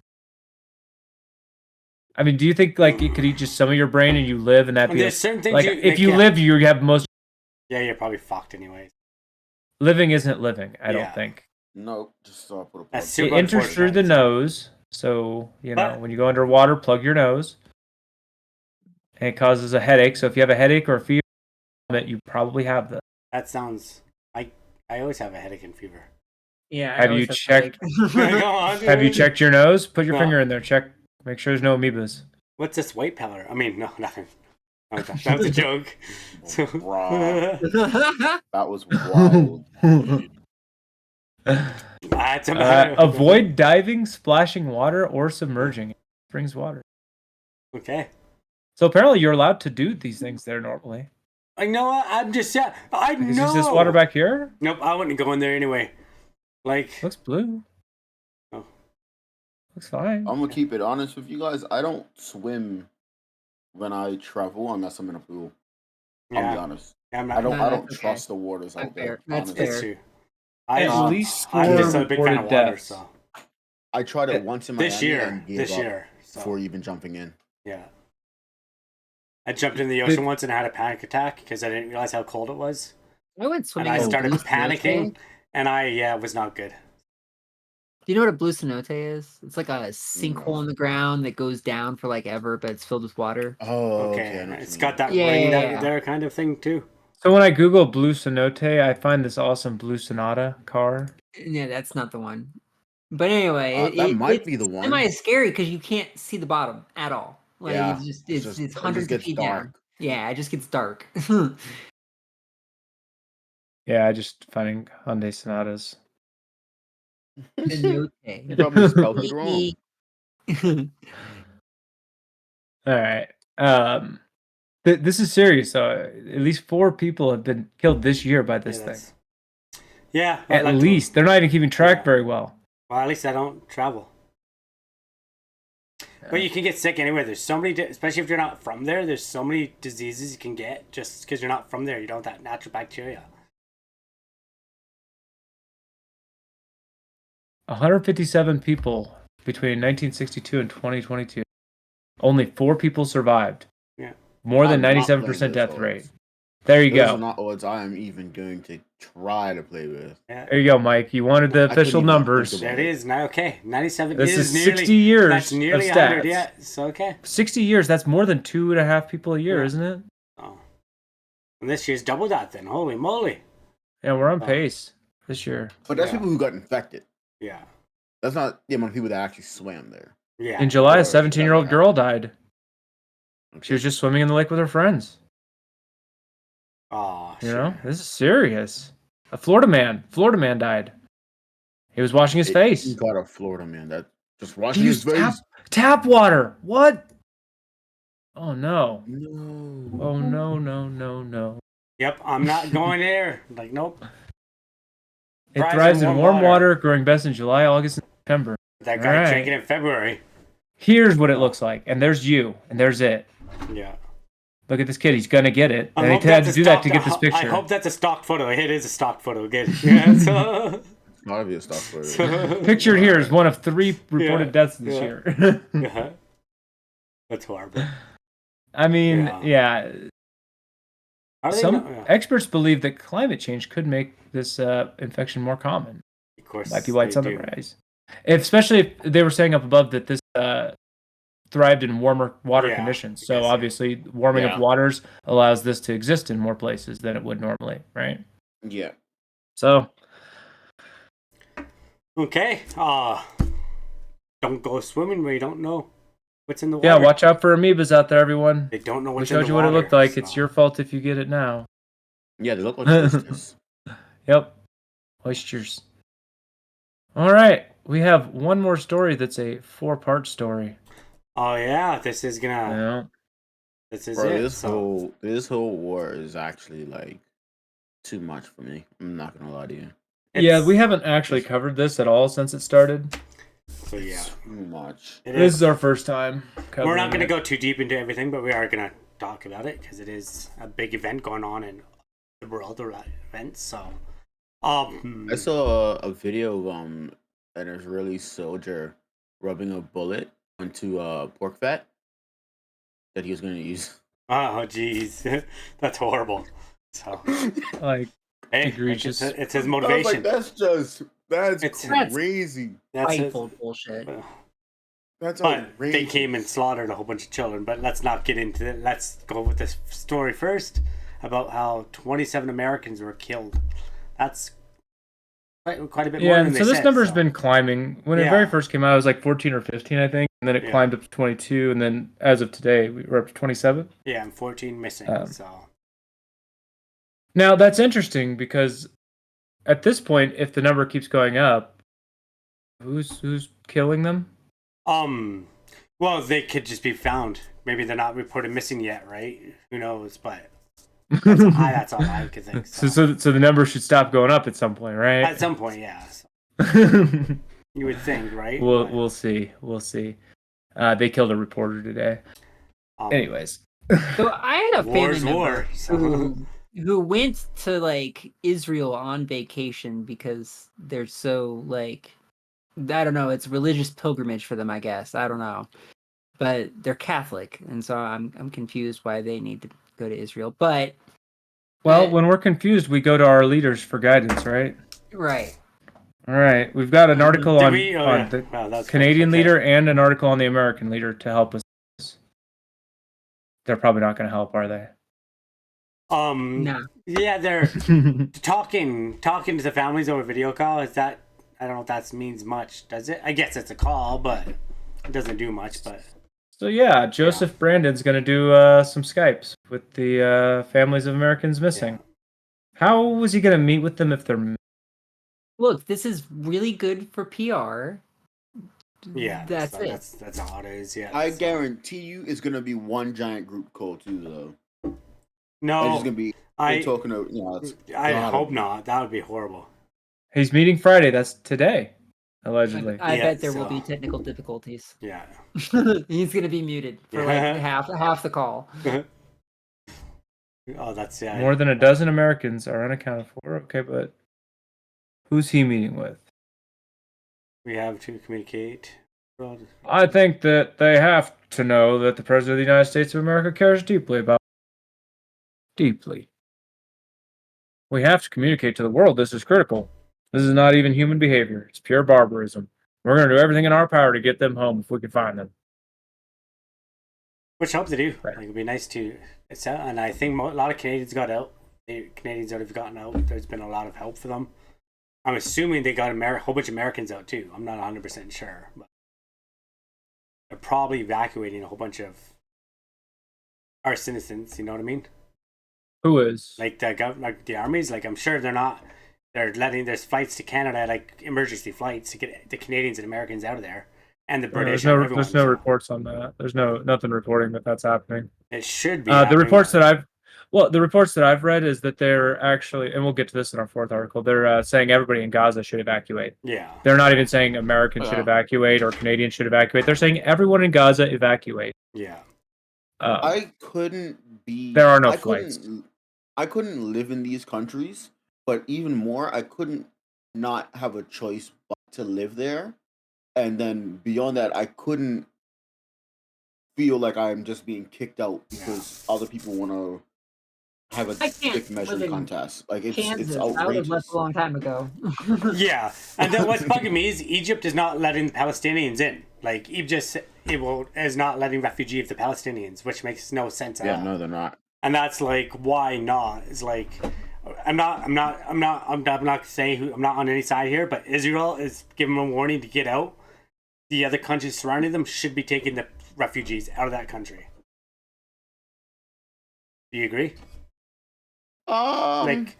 I mean, do you think like it could eat just some of your brain and you live and that And be there's certain things like you, if you live, you have most yeah, you're probably fucked anyways. living isn't living. I Yeah. don't think Nope. Just put a plug. That's it super enters through the unfortunate. nose. So you know But- when you go underwater, plug your nose. And it causes a headache. So if you have a headache or a fever, you probably have that. That sounds. I always have a headache and fever. Yeah. Have you checked? Go on, Have you dude. checked your nose? Put your No. finger in there. Check. Make sure there's no amoebas. What's this white pellet? I mean, no, nothing. Oh, that was a joke. So, Bruh. That was wild. that's Avoid diving, splashing water, or submerging. Springs water. Okay. So apparently you're allowed to do these things there normally. I know. I'm just. Yeah. I Is know. this water back here? Nope. I wouldn't go in there anyway. Like. Looks blue. Oh. Looks fine. I'm gonna keep it honest with you guys. I don't swim when I travel unless I'm in a pool. I'll be Yeah. honest. I'm not. I don't. No, I don't that's okay. trust the waters That's out there. fair. That's honestly. That's fair. true. I, At least I'm just four a big fan of reported water, deaths. so I tried it once in Miami this year, and gave up so before even jumping in. yeah. I jumped in the ocean once and had a panic attack because I didn't realize how cold it was, I went and swimming. I in started Blue Cenote. panicking, and it was not good. Do you know what a blue cenote is? It's like a sinkhole in the ground that goes down for like ever, but it's filled with water. Oh, Okay, I know what it's you got mean. that Yeah, ring yeah, yeah. there kind of thing too. So when I Google blue cenote, I find this awesome blue Sonata car. Yeah, that's not the one. But anyway, That might it's be the one. Semi scary because you can't see the bottom at all. Like Yeah, it's hundreds of gets feet dark. down. Yeah, it just gets dark. Yeah, I just finding Hyundai Sonatas. Cenote. You probably spelled it wrong. All right. This is serious. At least 4 people have been killed this year by this Yeah, thing. Yeah. At least. They're not even keeping track very well. Well, at least I don't travel. But you can get sick anywhere. There's so many, especially if you're not from there, there's so many diseases you can get just because you're not from there. You don't have that natural bacteria. 157 people between 1962 and 2022. Only 4 people survived. Yeah. More than I'm not 97% playing death those rate. odds. There you Those go. are not odds I am even going to try to play with. Yeah. There you go, Mike. You wanted the I couldn't official even numbers. think That is now okay. 97. This is is nearly 60 years That's nearly of 100. stats. Yeah, so okay. 60 years, that's more than 2.5 people a year, Yeah. isn't it? Oh. And this year's double that then. Holy moly. Yeah, we're on Oh. pace this year. But that's Yeah. people who got infected. Yeah. That's not the amount of people that actually swam there. Yeah. In July, a Or 17-year-old whatever girl died. She was just swimming in the lake with her friends. Oh, You know, this is serious. A Florida man died. He was washing his face. You got a Florida man that just He washing his used face. tap water. What? Oh no. No. Oh no. Yep, I'm not going there. Like, nope. It thrives in warm water, growing best in July, August, and September. That guy Alright. drinking in February. Here's what it looks like. And there's you. And there's it. Yeah. Look at this kid. He's going to get it. I And hope he had that's to a do that stock- to get this picture. I hope that's a stock photo. It is a stock photo. Good. Yeah, so, Gotta be a stock photo. Pictured here is one of 3 reported deaths this year. yeah. That's horrible. I mean, yeah. Are they Some not- yeah. experts believe that climate change could make this infection more common. Of course. Might be why it's they on the do. rise. Especially if they were saying up above that this thrived in warmer water Yeah, conditions. I So guess, yeah. obviously, warming Yeah. of waters allows this to exist in more places than it would normally, right? Yeah. So Okay. Don't go swimming where you don't know what's in the water. yeah, watch out for amoebas out there, everyone. They don't know We what's in the showed you water. what it looked like. so- It's your fault if you get it now. Yeah, they look like oysters. Yep. Oysters. All right. We have one more story that's a 4-part story. Oh yeah, this is gonna. Yeah. This is Bro, it. this whole war is actually like too much for me. I'm not gonna lie to you. Yeah, we haven't actually covered this at all since it started. So yeah, It's too much. it This is. is our first time covering We're not going to it. go too deep into everything, but we are going to talk about it because it is a big event going on in the world or events. So, I saw a video of an Israeli soldier rubbing a bullet onto pork fat that he was going to use. oh jeez, that's horrible. So, Like, hey, egregious. it's his I was motivation. like, that's It's- crazy. That's it. Spiteful bullshit. That's But they outrageous. came and slaughtered a whole bunch of children. But let's not get into it. Let's go with this story first about how 27 Americans were killed. That's quite a bit more yeah, than and they so this said, number's so. been climbing. When it Yeah. very first came out, it was like 14 or 15, I think. And then it Yeah. climbed up to 22. And then as of today, we're up to 27. Yeah, and 14 missing. So Now, that's interesting because at this point, if the number keeps going up, who's killing them? well, they could just be found. Maybe they're not reported missing yet, right? Who knows? But that's all I could think. So the number should stop going up at some point, right? At some point, yeah. So you would think, right? But, We'll see. They killed a reporter today. Anyways, So I had a family war's member war. So. who went to like Israel on vacation because they're so like I don't know, it's religious pilgrimage for them, I guess. I don't know. But they're Catholic, and so I'm confused why they need to go to Israel. But well, when we're confused, we go to our leaders for guidance, right? right. All right, we've got an article Did on, we? Oh, on yeah. the Wow, that's Canadian okay. leader and an article on the American leader to help us. They're probably not going to help, are they? No. Yeah, they're talking to the families over video call. Is that? I don't know if that means much, does it? I guess it's a call, but it doesn't do much. But So yeah, Joseph Brandon's going to do some Skypes with the families of Americans missing. How was he going to meet with them if they're... Look, this is really good for PR. yeah, That's so it. That's all it is. Yeah, I so- guarantee you it's going to be one giant group call too, though. It's No, just going to be I talking to, it's I gotta hope be. not. That would be horrible. He's meeting Friday. That's today, allegedly. I Yeah, bet there will so- be technical difficulties. Yeah. He's gonna be muted for Yeah. like half the call. Oh, that's More than a dozen Americans are unaccounted for. Okay, but who's he meeting with? We have to communicate. I think that they have to know that the President of the United States of America cares deeply about. Deeply. We have to communicate to the world. This is critical. This is not even human behavior. It's pure barbarism. We're going to do everything in our power to get them home if we can find them. Which I hope they do. Right. Like, it'd be nice to. It's out, and I think a lot of Canadians got out. The Canadians that have gotten out, there's been a lot of help for them. I'm assuming they got a whole bunch of Americans out too. I'm not 100% sure, but they're probably evacuating a whole bunch of our citizens. You know what I mean? Who is? Like the armies. Like, I'm sure they're not. They're letting there's flights to Canada, like emergency flights, to get the Canadians and Americans out of there, and the British. There's no reports on that. There's nothing reporting that that's happening. It should be. The reports that I've read is that they're actually, and we'll get to this in our fourth article. They're saying everybody in Gaza should evacuate. Yeah. They're not even saying Americans should evacuate or Canadians should evacuate. They're saying everyone in Gaza evacuate. Yeah. I couldn't be. There are no flights. I couldn't live in these countries, but even more, I couldn't not have a choice but to live there. And then beyond that, I couldn't feel like I'm just being kicked out because other people want to have a stick measuring contest. Like, it's Kansas. I would have outrageous. left a long time ago. Yeah, and then what's bugging me is Egypt is not letting Palestinians in. Like, Egypt is not letting refugees the Palestinians, which makes no sense at all. Yeah, no, they're not. And that's like, why not? It's like, I'm not saying I'm not on any side here, but Israel is giving them a warning to get out. The other countries surrounding them should be taking the refugees out of that country. Do you agree? Like,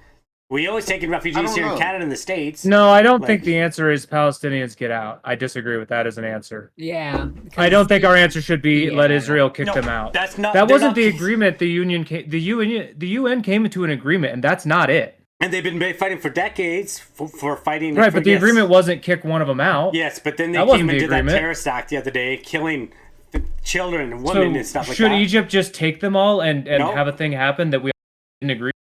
we always taking refugees here in Canada and the States. No, I don't think the answer is Palestinians get out. I disagree with that as an answer. Yeah. I don't think our answer should be let Israel kick them out. That's not. That wasn't the agreement. The UN came into an agreement, and that's not it. And they've been fighting for decades for fighting. Right, but the agreement wasn't kick one of them out. Yes, but then they came and did that terrorist act the other day, killing the children and women and stuff like that. Should Egypt just take them all and have a thing happen that we didn't agree?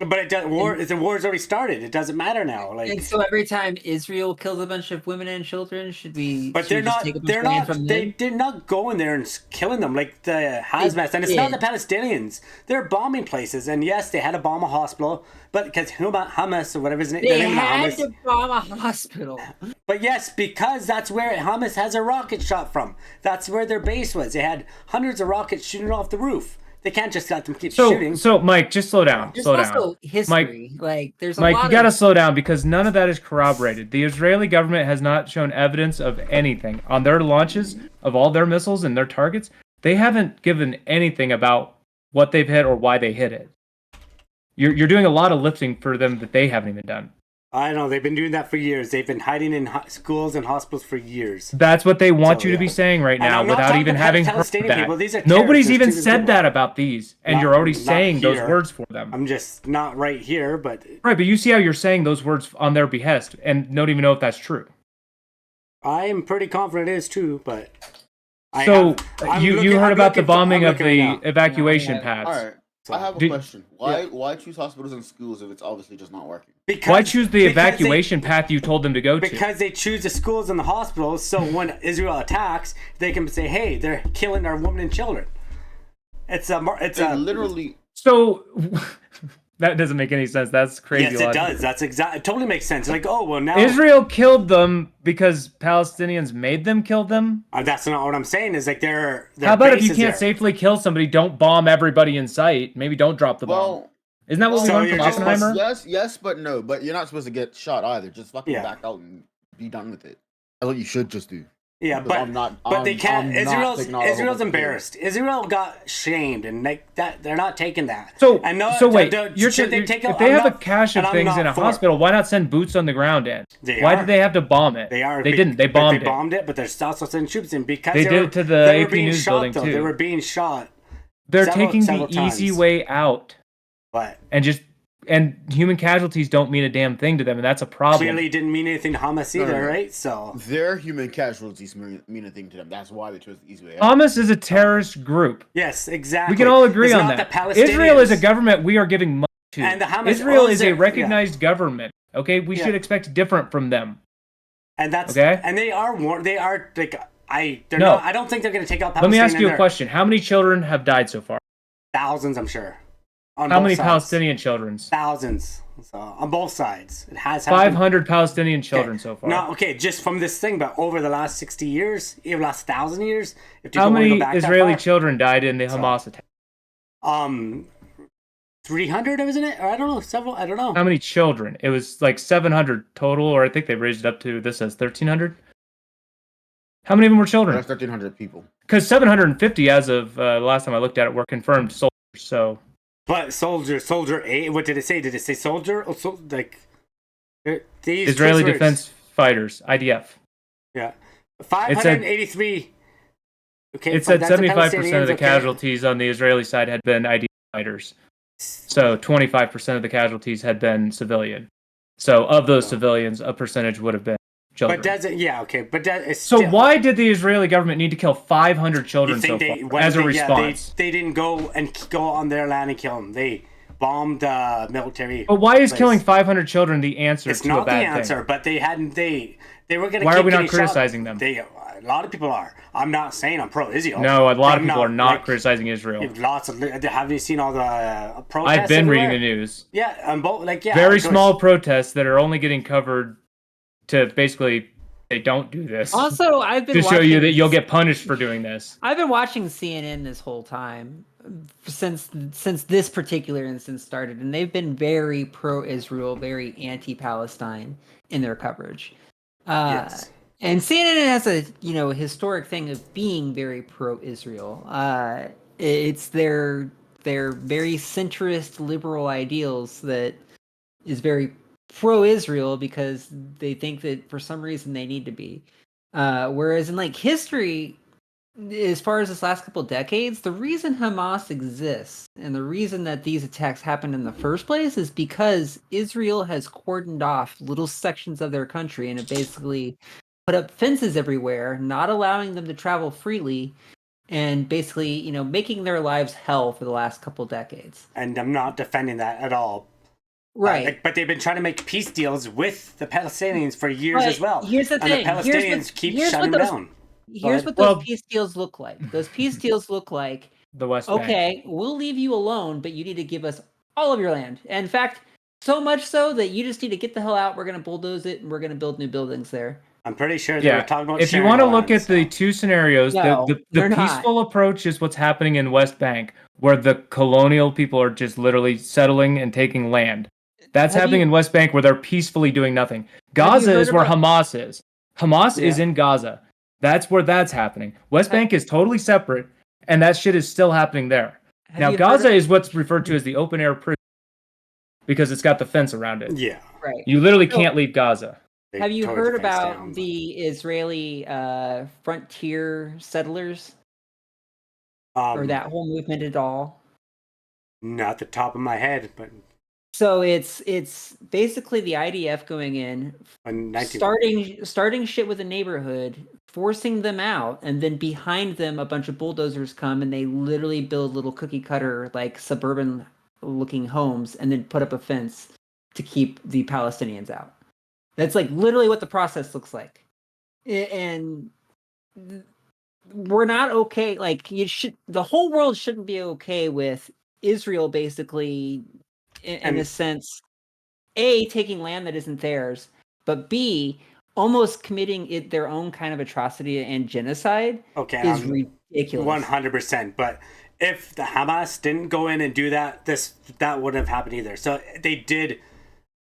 But it does, the war's already started. It doesn't matter now. Like, and so every time Israel kills a bunch of women and children, should we? But they're not. They're not going there and killing them like the Hamas. And it's not the Palestinians. They're bombing places. And yes, they had to bomb a hospital, but because Hamas or whatever his name. They had to bomb a hospital. But yes, because that's where Hamas has a rocket shot from. That's where their base was. They had hundreds of rockets shooting off the roof. They can't just let them keep shooting. So, Mike, just slow down. There's slow also down. history. Mike, like, there's a Mike, lot you gotta slow down because none of that is corroborated. The Israeli government has not shown evidence of anything on their launches of all their missiles and their targets. They haven't given anything about what they've hit or why they hit it. You're doing a lot of lifting for them that they haven't even done. I know, they've been doing that for years. They've been hiding in schools and hospitals for years. That's what they want you to be saying right now without even having heard that. Nobody's even said that about these, and you're already saying those words for them. I'm just not right here, but... Right, but you see how you're saying those words on their behest and don't even know if that's true. I am pretty confident it is true, but... You heard about the bombing of the evacuation pads. All right. I have a question. Why choose hospitals and schools if it's obviously just not working? Why choose the evacuation path you told them to go to? Because they choose the schools and the hospitals, so when Israel attacks, they can say, "Hey, they're killing our women and children." It's literally. So that doesn't make any sense. That's crazy. Yes, it does. That's exactly. It totally makes sense. Like, oh well, now Israel killed them because Palestinians made them kill them. That's not what I'm saying. Is like they're how about if you can't safely kill somebody, don't bomb everybody in sight. Maybe don't drop the bomb. Isn't that what we learned from Oppenheimer? Yes, but no. But you're not supposed to get shot either. Just fucking back out and be done with it. That's what you should just do. Yeah, but they can't. Israel's embarrassed. Israel got shamed, and they're not taking that. So wait, if they have a cache of things in a hospital, why not send boots on the ground in? Why did they have to bomb it? They didn't. They bombed it. They bombed it, but they're also sending troops in because they did it to the AP News building too. They were being shot. They're taking the easy way out. What? And just and human casualties don't mean a damn thing to them, and that's a problem. Clearly didn't mean anything to Hamas either, No. right? So Their human casualties mean a thing to them. That's why they chose the easy way out. Hamas is a terrorist group. yes, exactly. We can all agree It's on not that. the Palestinians. Israel is a government we are giving money to. And the Hamas Israel owns is a their- recognized government. Okay, we should expect different from them. And that's Okay. and they are like they're No. not. I don't think they're going to take out Let me Palestine. ask you a and question: how many children have died so far? thousands, I'm sure. On How both many sides. Palestinian children? Thousands. So on both sides, it has happened. 500 Palestinian children Okay. so far. No, okay, just from this thing, but over the last 60 years, even last 1,000 years, if How people wanna many go back that Israeli far, children died in the Hamas attack? 300, isn't it? Or I don't know, several. I don't know. How many children? It was like 700 total, or I think they raised it up to this as 1,300. How many of them were children? That's 1,300 people. Because 750, as of the last time I looked at it, were confirmed soldiers. So But soldier A. What did it say? Did it say soldier? Or these Israeli choice words. Defense Fighters, IDF. Yeah, 583. Okay, It said that's the 75% of the Palestinians, okay. casualties on the Israeli side had been IDF fighters. So 25% of the casualties had been civilian. So of those civilians, a percentage would have been children. But does it? Yeah, okay. But it's So still, why did the Israeli government need to kill 500 you children so think far when as a they- response? they didn't go on their land and kill them. They bombed military. But why is place. killing 500 children the answer It's to not a bad the answer, thing? but they hadn't. They were going to. Why are we not criticizing them? A lot of people are. I'm not saying I'm pro-Israel. No, a lot of I'm people are not like, criticizing Israel. Lots of. Have you seen all the protests? I've been reading the everywhere? news. Yeah, both Very of course. small protests that are only getting covered to basically they don't do this. Also, I've been to show you watching- that you'll get punished for doing this. I've been watching CNN this whole time since this particular instance started, and they've been very pro-Israel, very anti-Palestine in their coverage. Yes. And CNN has a historic thing of being very pro-Israel. It's their very centrist liberal ideals that is very pro-Israel because they think that for some reason they need to be. Whereas in like history, as far as this last couple decades, the reason Hamas exists and the reason that these attacks happened in the first place is because Israel has cordoned off little sections of their country and it basically put up fences everywhere, not allowing them to travel freely, and basically, making their lives hell for the last couple decades. And I'm not defending that at all. Right. But they've been trying to make peace deals with the Palestinians for years But as well. here's the thing. And the Palestinians keep shutting them down. Here's what those peace deals look like. Those peace deals look like, The West Bank. okay, we'll leave you alone, but you need to give us all of your land. And in fact, so much so that you just need to get the hell out. We're going to bulldoze it, and we're going to build new buildings there. I'm pretty sure they were talking about if you sharing want to land, look at the two scenarios, No, the they're not. peaceful approach is what's happening in West Bank, where the colonial people are just literally settling and taking land. That's happening in West Bank, where they're peacefully doing nothing. Gaza is where Hamas is. Hamas is in Gaza. That's where that's happening. West Bank is totally separate, and that shit is still happening there. Now, Gaza is what's referred to as the open air prison because it's got the fence around it. Yeah. Right. You literally can't leave Gaza. Have you heard about the Israeli frontier settlers or that whole movement at all? Not the top of my head, but so it's basically the IDF going in, starting shit with a neighborhood, forcing them out, and then behind them a bunch of bulldozers come and they literally build little cookie cutter like suburban looking homes and then put up a fence to keep the Palestinians out. That's like literally what the process looks like. And we're not okay. Like the whole world shouldn't be okay with Israel basically in a sense, A, taking land that isn't theirs, but B, almost committing their own kind of atrocity and genocide is ridiculous. 100%. But if the Hamas didn't go in and do that, that wouldn't have happened either. So they did.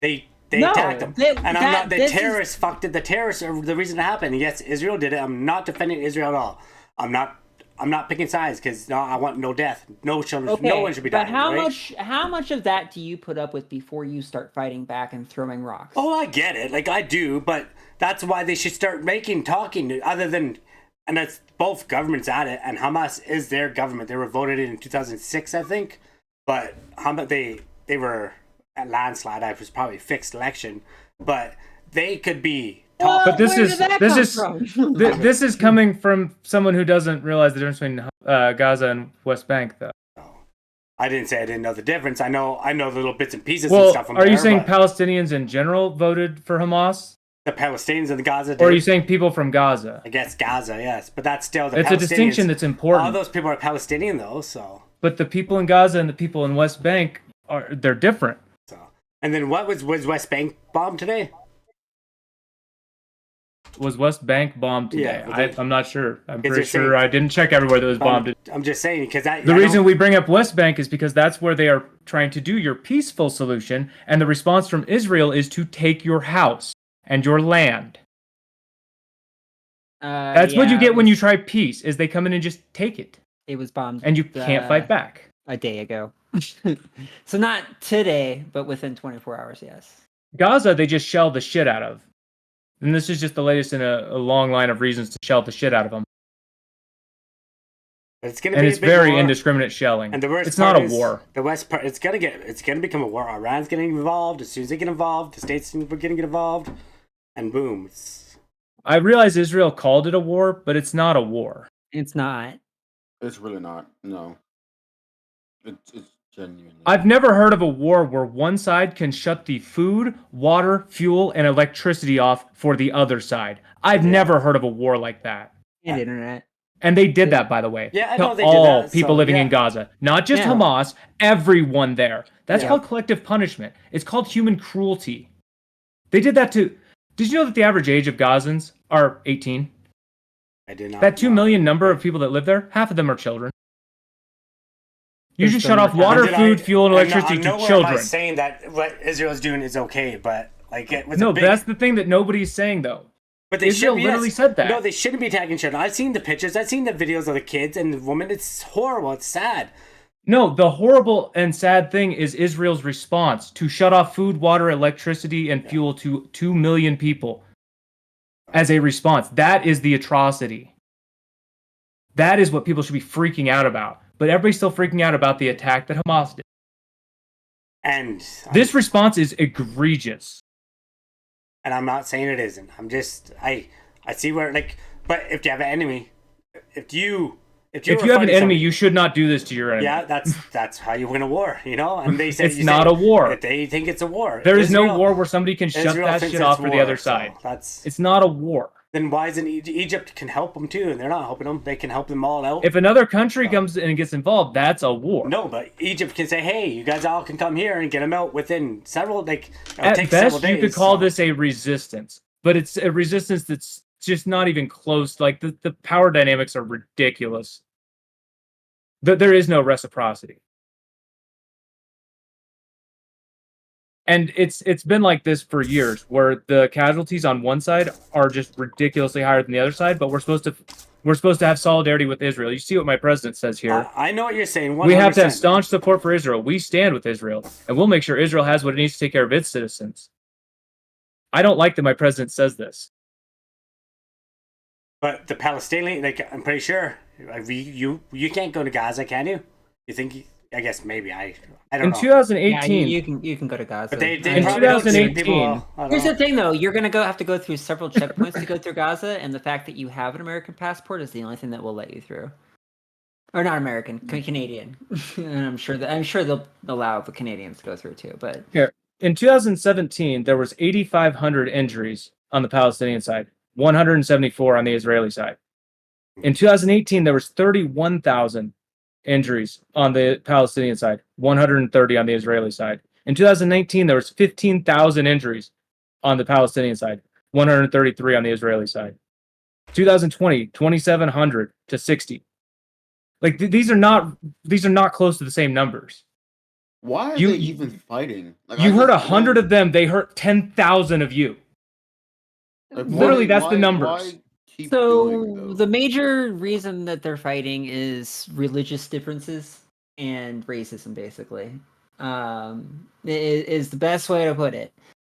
They attacked them. The terrorists fucked it. The terrorists are the reason it happened. Yes, Israel did it. I'm not defending Israel at all. I'm not picking sides because I want no death, no children, no one should be dying. But how much of that do you put up with before you start fighting back and throwing rocks? Oh, I get it. Like I do, but that's why they should start talking. Other than, and that's both governments at it, and Hamas is their government. They were voted in 2006, I think, but they were a landslide. It was probably a fixed election, but they could be. Well, But this where is did that this come is from? this is coming from someone who doesn't realize the difference between Gaza and West Bank, though. I didn't say I didn't know the difference. I know the little bits and pieces and Well, stuff from are there. you saying but Palestinians in general voted for Hamas, the Palestinians and the Gaza did? or are you saying people from Gaza? I guess Gaza, yes, but that's still the It's Palestinians. a distinction that's important. All those people are Palestinian though, so. But the people in Gaza and the people in West Bank they're different. And then what was West Bank bombed today? Was West Bank bombed today? Yeah, I'm not sure. I'm Is pretty it sure saying- I didn't check everywhere that was bombed. I'm just saying because The reason we bring up West Bank is because that's where they are trying to do your peaceful solution, and the response from Israel is to take your house and your land. That's what you get when you try peace, is they come in and just take it. It was bombed. And you can't fight back. A day ago. So not today, but within 24 hours, yes. Gaza, they just shell the shit out of. And this is just the latest in a long line of reasons to shell the shit out of them. It's gonna And be it's a big very war. indiscriminate shelling. And the worst it's not part a is war. The West part. It's gonna become a war. Iran's getting involved. As soon as they get involved, the states are going to get involved, and boom. I realize Israel called it a war, but it's not a war. It's not. It's really not. No. It's genuinely. I've never heard of a war where one side can shut the food, water, fuel, and electricity off for the other side. I've never heard of a war like that. And internet. And they did that, by the way. Yeah, I to know they did all that, people so, living yeah. in Gaza. Not just Yeah. Hamas, everyone there. That's Yeah. called collective punishment. It's called human cruelty. They did that to... Did you know that the average age of Gazans are 18? I did not. That 2 know. million number of people that live there, half of them are children. You There's just so shut much off water, Did food, fuel, and electricity I'm to nowhere children. Am I saying that what Israel's doing is okay, but like it was No, a big, that's the thing that nobody's saying, though. but they Israel should, literally yes. said that. No, they shouldn't be attacking children. I've seen the pictures. I've seen the videos of the kids and the woman. It's horrible. It's sad. No, the horrible and sad thing is Israel's response to shut off food, water, electricity, and fuel to 2 million people as a response. That is the atrocity. That is what people should be freaking out about. But everybody's still freaking out about the attack that Hamas did. And This response is egregious. and I'm not saying it isn't. I'm just I see where like, but if you have an enemy, if you If you have an enemy, somebody, you should not do this to your enemy. yeah, that's how you win a war, you know. And they say It's not a war. If they think it's a war, There is no Israel- war where somebody can shut Israel that thinks shit it's off for the war, other so side. That's It's not a war. then why isn't Egypt can help them too, and they're not helping them. They can help them all out. If another country comes in and gets involved, that's a war. No, but Egypt can say, "Hey, you guys all can come here and get them out within several like." It'll At take best, several you could days, call so- this a resistance, but it's a resistance that's just not even close. Like the power dynamics are ridiculous. There is no reciprocity, and it's been like this for years, where the casualties on one side are just ridiculously higher than the other side. But we're supposed to have solidarity with Israel. You see what my president says here. I know what you're saying. 100%. We have to have staunch support for Israel. We stand with Israel, and we'll make sure Israel has what it needs to take care of its citizens. I don't like that my president says this. But the Palestinian, like, I'm pretty sure you can't go to Gaza, can you? You think? I guess maybe I don't In know. 2018, Yeah, you can go to Gaza. But they In probably don't see 2018 people, I don't Here's know. the thing, though. You're going to have to go through several checkpoints to go through Gaza, and the fact that you have an American passport is the only thing that will let you through. Or not American, Canadian. And I'm sure they'll allow the Canadians to go through too. But in 2017, there was 8,500 injuries on the Palestinian side, 174 on the Israeli side. In 2018, there was 31,000 injuries on the Palestinian side, 130 on the Israeli side. In 2019, there was 15,000 injuries on the Palestinian side, 133 on the Israeli side. 2020, 2,700 to 60. Like these are not close to the same numbers. Why are You- they even fighting? Like, You I hurt just 100 don't- of them, they hurt 10,000 of you. like, literally, that's the numbers. Why keep so going, though? the major reason that they're fighting is religious differences and racism, basically. Is the best way to put it.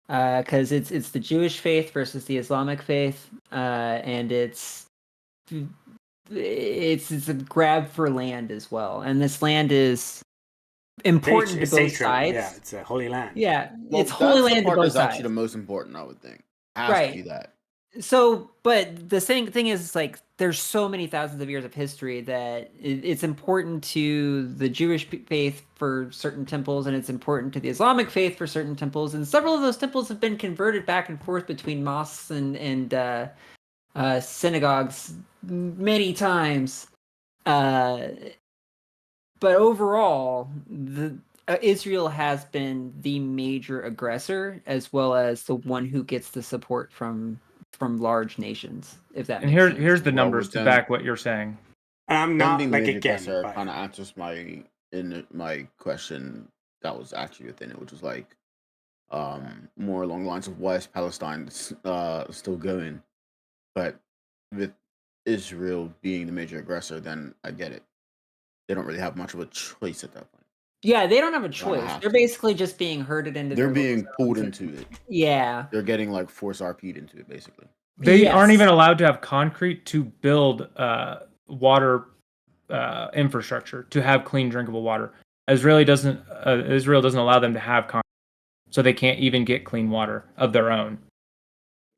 Because it's the Jewish faith versus the Islamic faith, and it's a grab for land as well. And this land is important to both sacred. sides. Yeah, it's a holy land. Yeah, Well, it's holy that's the land to part both that's sides. actually the most important, I would think. Has to be that. So, but the thing is, like, there's so many thousands of years of history that it's important to the Jewish faith for certain temples, and it's important to the Islamic faith for certain temples, and several of those temples have been converted back and forth between mosques and synagogues many times. But overall, Israel has been the major aggressor, as well as the one who gets the support from large nations. If that makes sense. Here's the Well, numbers with to them- back what you're saying. And I'm Them not being the like major again. aggressor but- kind of answers my question that was actually within it, which was like more along the lines of why is Palestine still going, but with Israel being the major aggressor, then I get it. They don't really have much of a choice at that point. Yeah, they don't have a Kinda choice. have They're to. basically just being herded into. They're their being little pulled zones. into it. Yeah, They're getting like force RP'd into it, basically. They Yes. aren't even allowed to have concrete to build water infrastructure to have clean drinkable water. Israel doesn't allow them to have concrete, so they can't even get clean water of their own.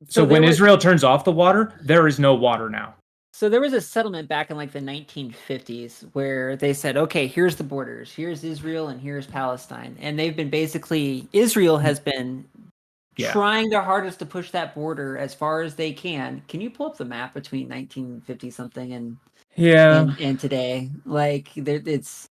So when Israel turns off the water, there is no water now. So there was a settlement back in like the 1950s where they said, okay, here's the borders. Here's Israel and here's Palestine. And they've been Israel has been trying their hardest to push that border as far as they can. Can you pull up the map between 1950 something and today? Like it's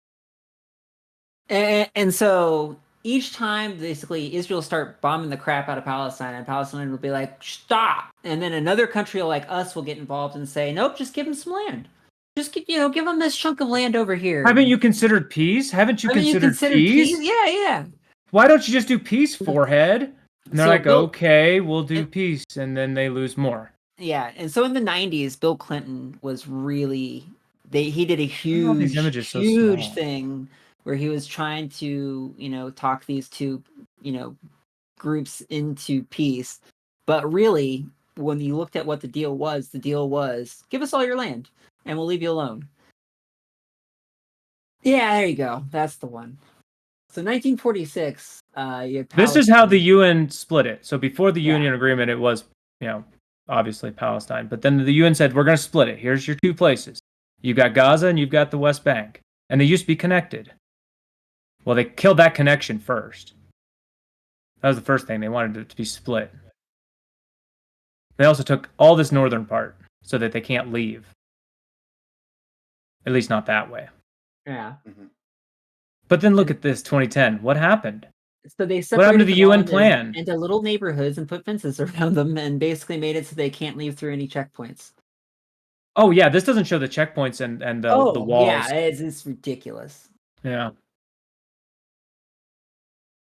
and so each time basically Israel start bombing the crap out of Palestine, and Palestine will be like, stop. And then another country like us will get involved and say, nope, just give them some land. Just give them this chunk of land over here. Haven't you considered peace? Haven't you considered peace? Yeah. Why don't you just do peace, forehead? And they're So like, okay, we'll do peace, and then they lose more. Yeah, and so in the 90s, Bill Clinton was really he did a huge thing where he was trying to, talk these two, groups into peace. But really, when you looked at what the deal was give us all your land and we'll leave you alone. Yeah, there you go. That's the one. So 1946, this is how the UN split it. So before the Union agreement, it was, obviously Palestine. But then the UN said, we're going to split it. Here's your two places. You've got Gaza and you've got the West Bank. And they used to be connected. Well, they killed that connection first. That was the first thing. They wanted it to be split. They also took all this northern part so that they can't leave. At least not that way. Yeah. Mm-hmm. But then look at this 2010. What happened? So they what happened to the UN land plan? into little neighborhoods and put fences around them and basically made it so they can't leave through any checkpoints. Oh, yeah. This doesn't show the checkpoints and the walls. Yeah, it's ridiculous. Yeah.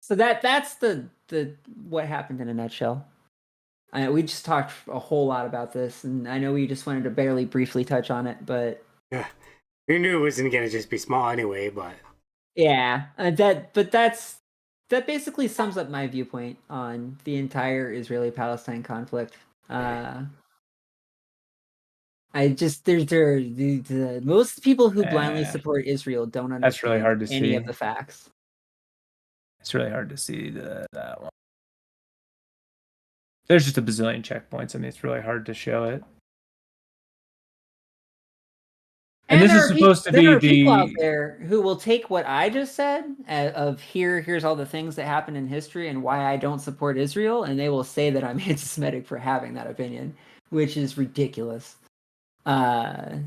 So that's the what happened in a nutshell. We just talked a whole lot about this, and I know we just wanted to barely briefly touch on it, but yeah, we knew it wasn't gonna just be small anyway. But yeah, that basically sums up my viewpoint on the entire Israeli-Palestine conflict. I just most people who blindly support Israel don't understand that's really hard to any see. of the facts. It's really hard to see that one. There's just a bazillion checkpoints. I mean, it's really hard to show it. And this is supposed to be there are people out there who will take what I just said of here's all the things that happened in history and why I don't support Israel, and they will say that I'm anti-Semitic for having that opinion, which is ridiculous. No,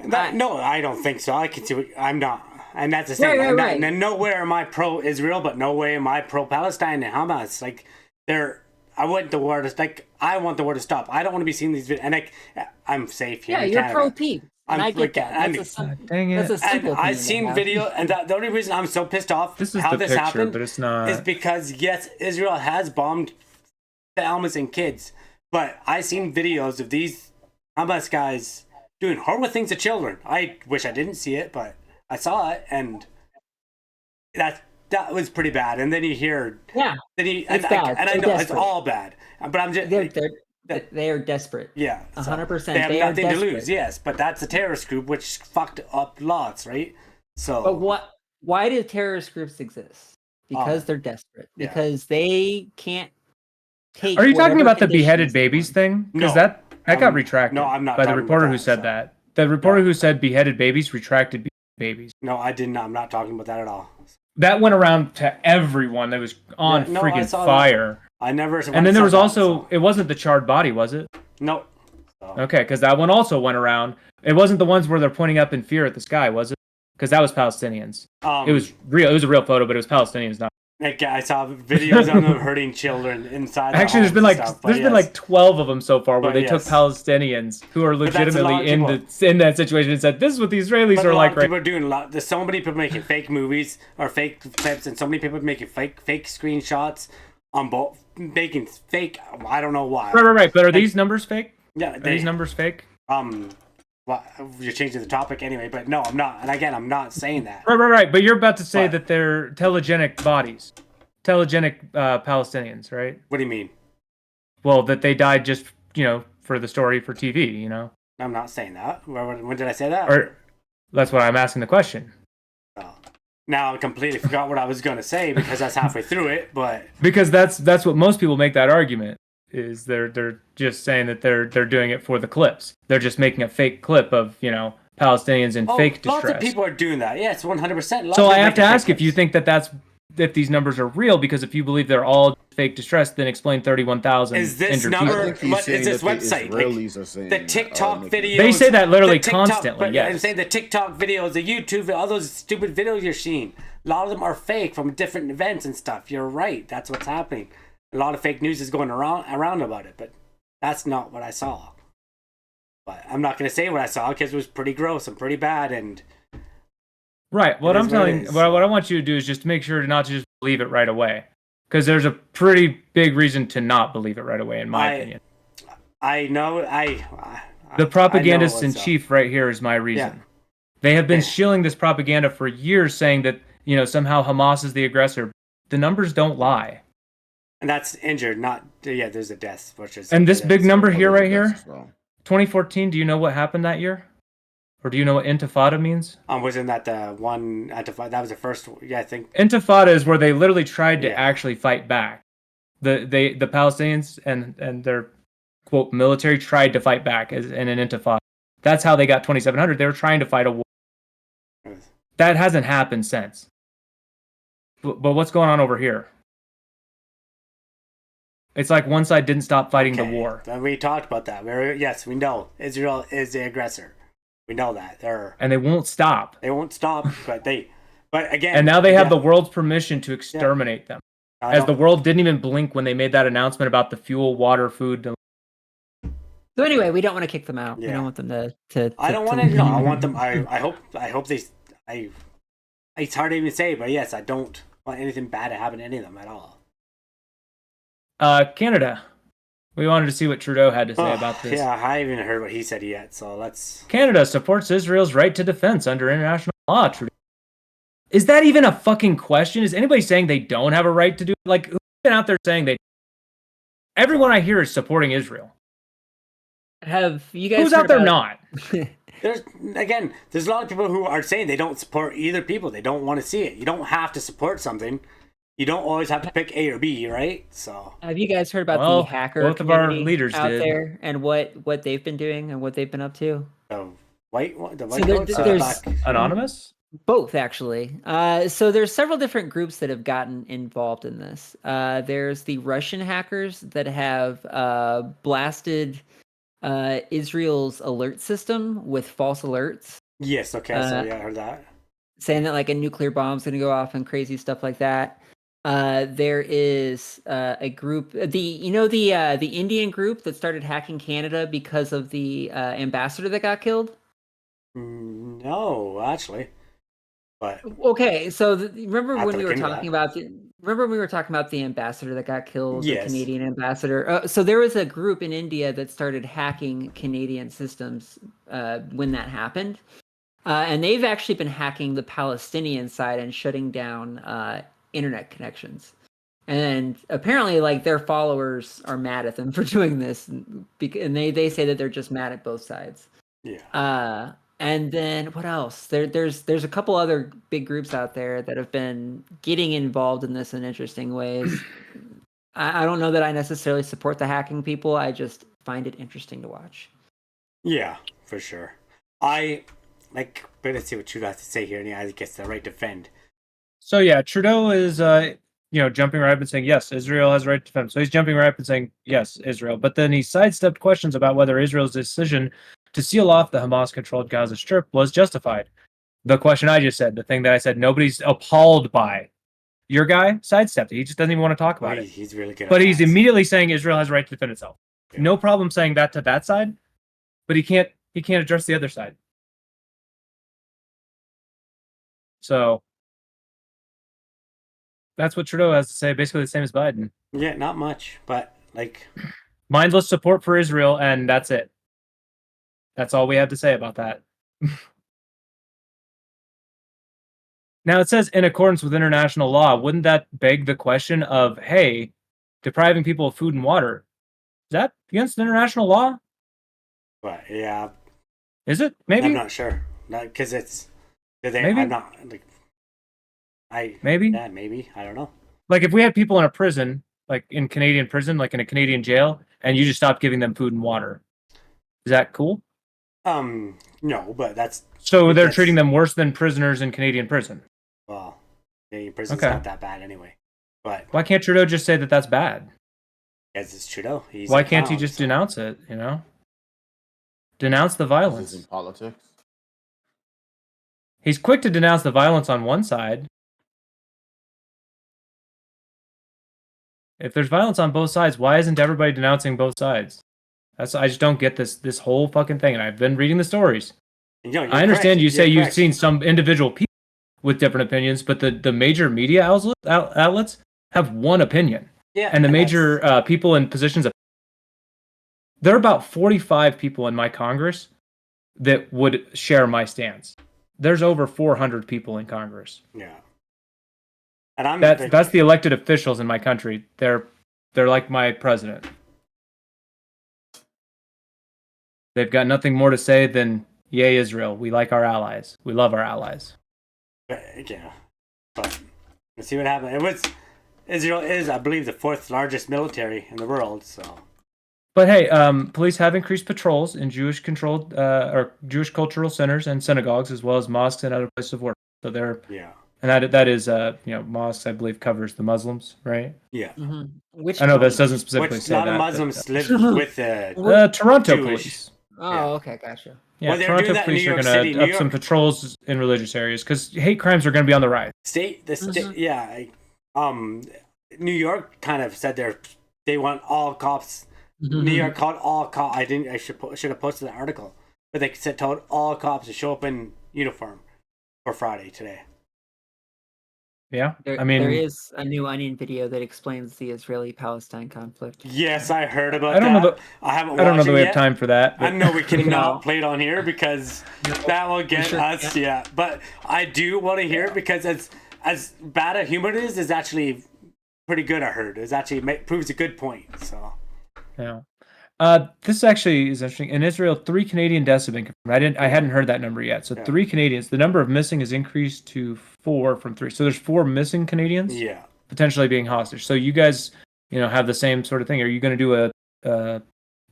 I don't think so. I can see. I'm not, and that's the same. Right. And nowhere am I pro-Israel, but no way am I pro-Palestine and Hamas. Like I want the war to stop. I don't want to be seeing these videos. And I'm safe here. Yeah, in you're Canada. pro-peace. And I get that. dang it. That's a simple and I've seen video, and the only reason I'm so pissed off how this picture, happened but it's not. is because yes, Israel has bombed families and kids, but I've seen videos of these Hamas guys doing horrible things to children. I wish I didn't see it, but I saw it, and that was pretty bad. And then you hear, it's bad. And I know it's all bad, but I'm just they are desperate. Yeah, 100%. They have nothing to lose. Yes, but that's a terrorist group which fucked up lots, right? So, But why do terrorist groups exist? Because they're desperate. yeah. Because they can't take. Are you talking whatever about the beheaded conditions they babies want. thing? Because No. that got retracted. No, I'm not by the talking reporter about who that, said so- that. The reporter No. who said beheaded babies retracted babies. No, I did not. I'm not talking about that at all. That went around to everyone that was on Yeah, no, I freaking saw that. fire. I never. And then there was also, it wasn't the charred body, was it? No. So, Okay, because that one also went around. It wasn't the ones where they're pointing up in fear at the sky, was it? Because that was Palestinians. It was real. It was a real photo, but it was Palestinians, not. I saw videos of them hurting children inside. Actually, there's been like 12 of them so far where But they took yes. Palestinians who are But that's a lot legitimately of in that situation and said, "This is what the Israelis But are a lot like." of Right? people are doing a lot. There's so many people making fake movies or fake clips, and so many people making fake screenshots on both, making fake. I don't know why. Right. But are these numbers fake? Yeah, Are these numbers fake? Well, you're changing the topic anyway, but no, I'm not. And again, I'm not saying that. Right. But you're about to say What? that they're telegenic bodies, telegenic Palestinians, right? What do you mean? Well, that they died just for the story for TV, I'm not saying that. When did I say that? Or that's what I'm asking the question. Oh. Now I completely forgot what I was going to say because that's halfway through it. But Because that's what most people make that argument. Is they're just saying that they're doing it for the clips. They're just making a fake clip of Palestinians in fake distress. lots of people are doing that. Yes, 100%. So I have to ask if you think if these numbers are real, because if you believe they're all fake distress, then explain 31,000 Is this injured number? people. What is this website? Israelis are saying The TikTok videos. They say that literally the TikTok, constantly. But Yes. I'm saying the TikTok videos, the YouTube, all those stupid videos you're seeing. A lot of them are fake from different events and stuff. You're right. That's what's happening. A lot of fake news is going around about it, but that's not what I saw. But I'm not going to say what I saw because it was pretty gross and pretty bad. And Right. What I'm telling, is. what I want you to do is just make sure not to just believe it right away, because there's a pretty big reason to not believe it right away, in my opinion. I know. The propagandist I know in what's chief right here is my reason. Yeah. They have been shilling this propaganda for years, saying that somehow Hamas is the aggressor. The numbers don't lie. And that's injured, not there's a death, which is. And this big number here, right That's here, as well. 2014. Do you know what happened that year, or do you know what Intifada means? Wasn't that the one Antifa? That was the first. Yeah, I think. Intifada is where they literally tried to Yeah. actually fight back. The Palestinians and their quote military tried to fight back in an Intifada. That's how they got 2,700. They were trying to fight a war. That hasn't happened since. But what's going on over here? It's like one side didn't stop fighting the war. We talked about that. Yes, we know Israel is the aggressor. We know that. And they won't stop. They won't stop, but again. And now they have the world's permission to exterminate them. As the world didn't even blink when they made that announcement about the fuel, water, food. So anyway, we don't want to kick them out. Yeah. We don't want them to I don't want to. No, I want them. I hope they. It's hard to even say, but yes, I don't want anything bad to happen to any of them at all. Canada. We wanted to see what Trudeau had to say about this. Yeah, I haven't heard what he said yet, so let's. Canada supports Israel's right to defense under international law. Trudeau. Is that even a fucking question? Is anybody saying they don't have a right to do it? Like, who's been out there saying they? Everyone I hear is supporting Israel. Have you guys? Who's out there not? There's a lot of people who are saying they don't support either people. They don't want to see it. You don't have to support something. You don't always have to pick A or B, right? So. Have you guys heard about Well, the hacker both of our community leaders out did. there and what they've been doing and what they've been up to? The white there's- coats? Anonymous? Both, actually. So there's several different groups that have gotten involved in this. There's the Russian hackers that have blasted Israel's alert system with false alerts, Yes, okay, so I heard that. saying that like a nuclear bomb's going to go off and crazy stuff like that. There is a group, the Indian group that started hacking Canada because of the ambassador that got killed. No, actually. But Okay, so remember I have when to we were look into talking that. about the ambassador that got killed, the Yes. Canadian ambassador. So there was a group in India that started hacking Canadian systems when that happened, and they've actually been hacking the Palestinian side and shutting down internet connections. And apparently, like their followers are mad at them for doing this, and they say that they're just mad at both sides. yeah. And then what else? There's a couple other big groups out there that have been getting involved in this in interesting ways. I don't know that I necessarily support the hacking people. I just find it interesting to watch. Yeah, for sure. But let's see what Trudeau has to say here, and he gets the right to defend. So yeah, Trudeau is jumping right up and saying yes, Israel has a right to defend. So he's jumping right up and saying yes, Israel. But then he sidestepped questions about whether Israel's decision to seal off the Hamas-controlled Gaza Strip was justified. The question I just said, the thing that I said nobody's appalled by. Your guy sidestepped it. He just doesn't even want to talk about it. He's really good. But he's immediately saying Israel has a right to defend itself. Yeah. No problem saying that to that side, but he can't address the other side. So that's what Trudeau has to say, basically the same as Biden. Yeah, not much, but mindless support for Israel, and that's it. That's all we have to say about that. Now it says in accordance with international law. Wouldn't that beg the question of, hey, depriving people of food and water, is that against international law? But yeah, is it? Maybe I'm not sure. Because it's maybe I'm not maybe maybe I don't know. Like if we had people in a prison, like in Canadian prison, like in a Canadian jail, and you just stopped giving them food and water, is that cool? No, but that's so they're treating them worse than prisoners in Canadian prison. Well, Canadian prison's not that bad anyway. But why can't Trudeau just say that that's bad? Because it's Trudeau. Why can't he just denounce it? You know, denounce the violence. In politics, he's quick to denounce the violence on one side. If there's violence on both sides, why isn't everybody denouncing both sides? I just don't get this whole fucking thing. And I've been reading the stories. I understand you say you've seen some individual people with different opinions, but the major media outlets have one opinion. Yeah, and the major people in positions of... There are about 45 people in my Congress that would share my stance. There's over 400 people in Congress. Yeah. And that's the elected officials in my country. They're like my president. They've got nothing more to say than, yay, Israel. We like our allies. We love our allies. Yeah. But let's see what happens. Israel is, I believe, the 4th largest military in the world, so. But hey, police have increased patrols in Jewish-controlled or Jewish cultural centers and synagogues, as well as mosques and other places of worship. So they're... Yeah. And that is, mosques, I believe, covers the Muslims, right? Yeah. Mm-hmm. Which I know this doesn't specifically say that. A lot of Muslims live with Toronto Jewish. Police. Oh, okay, gotcha. Yeah, Toronto Police are going to up some patrols in religious areas because hate crimes are going to be on the rise. New York kind of said they want all cops. Mm-hmm. New York called all cops. I should have posted the article, but they told all cops to show up in uniform for Friday today. Yeah, there is a new Onion video that explains the Israeli-Palestine conflict. Yes, I heard about that. I don't know that we have time for that. I know we cannot play it on here because that will get us. Yeah, but I do want to hear it because as bad a humor it is actually pretty good. I heard it actually proves a good point. So yeah. This actually is interesting. In Israel, 3 Canadian deaths have been confirmed. I hadn't heard that number yet. So 3 Canadians. The number of missing has increased to 4 from 3. So there's 4 missing Canadians. Yeah. Potentially being hostage. So you guys, have the same sort of thing. Are you going to do a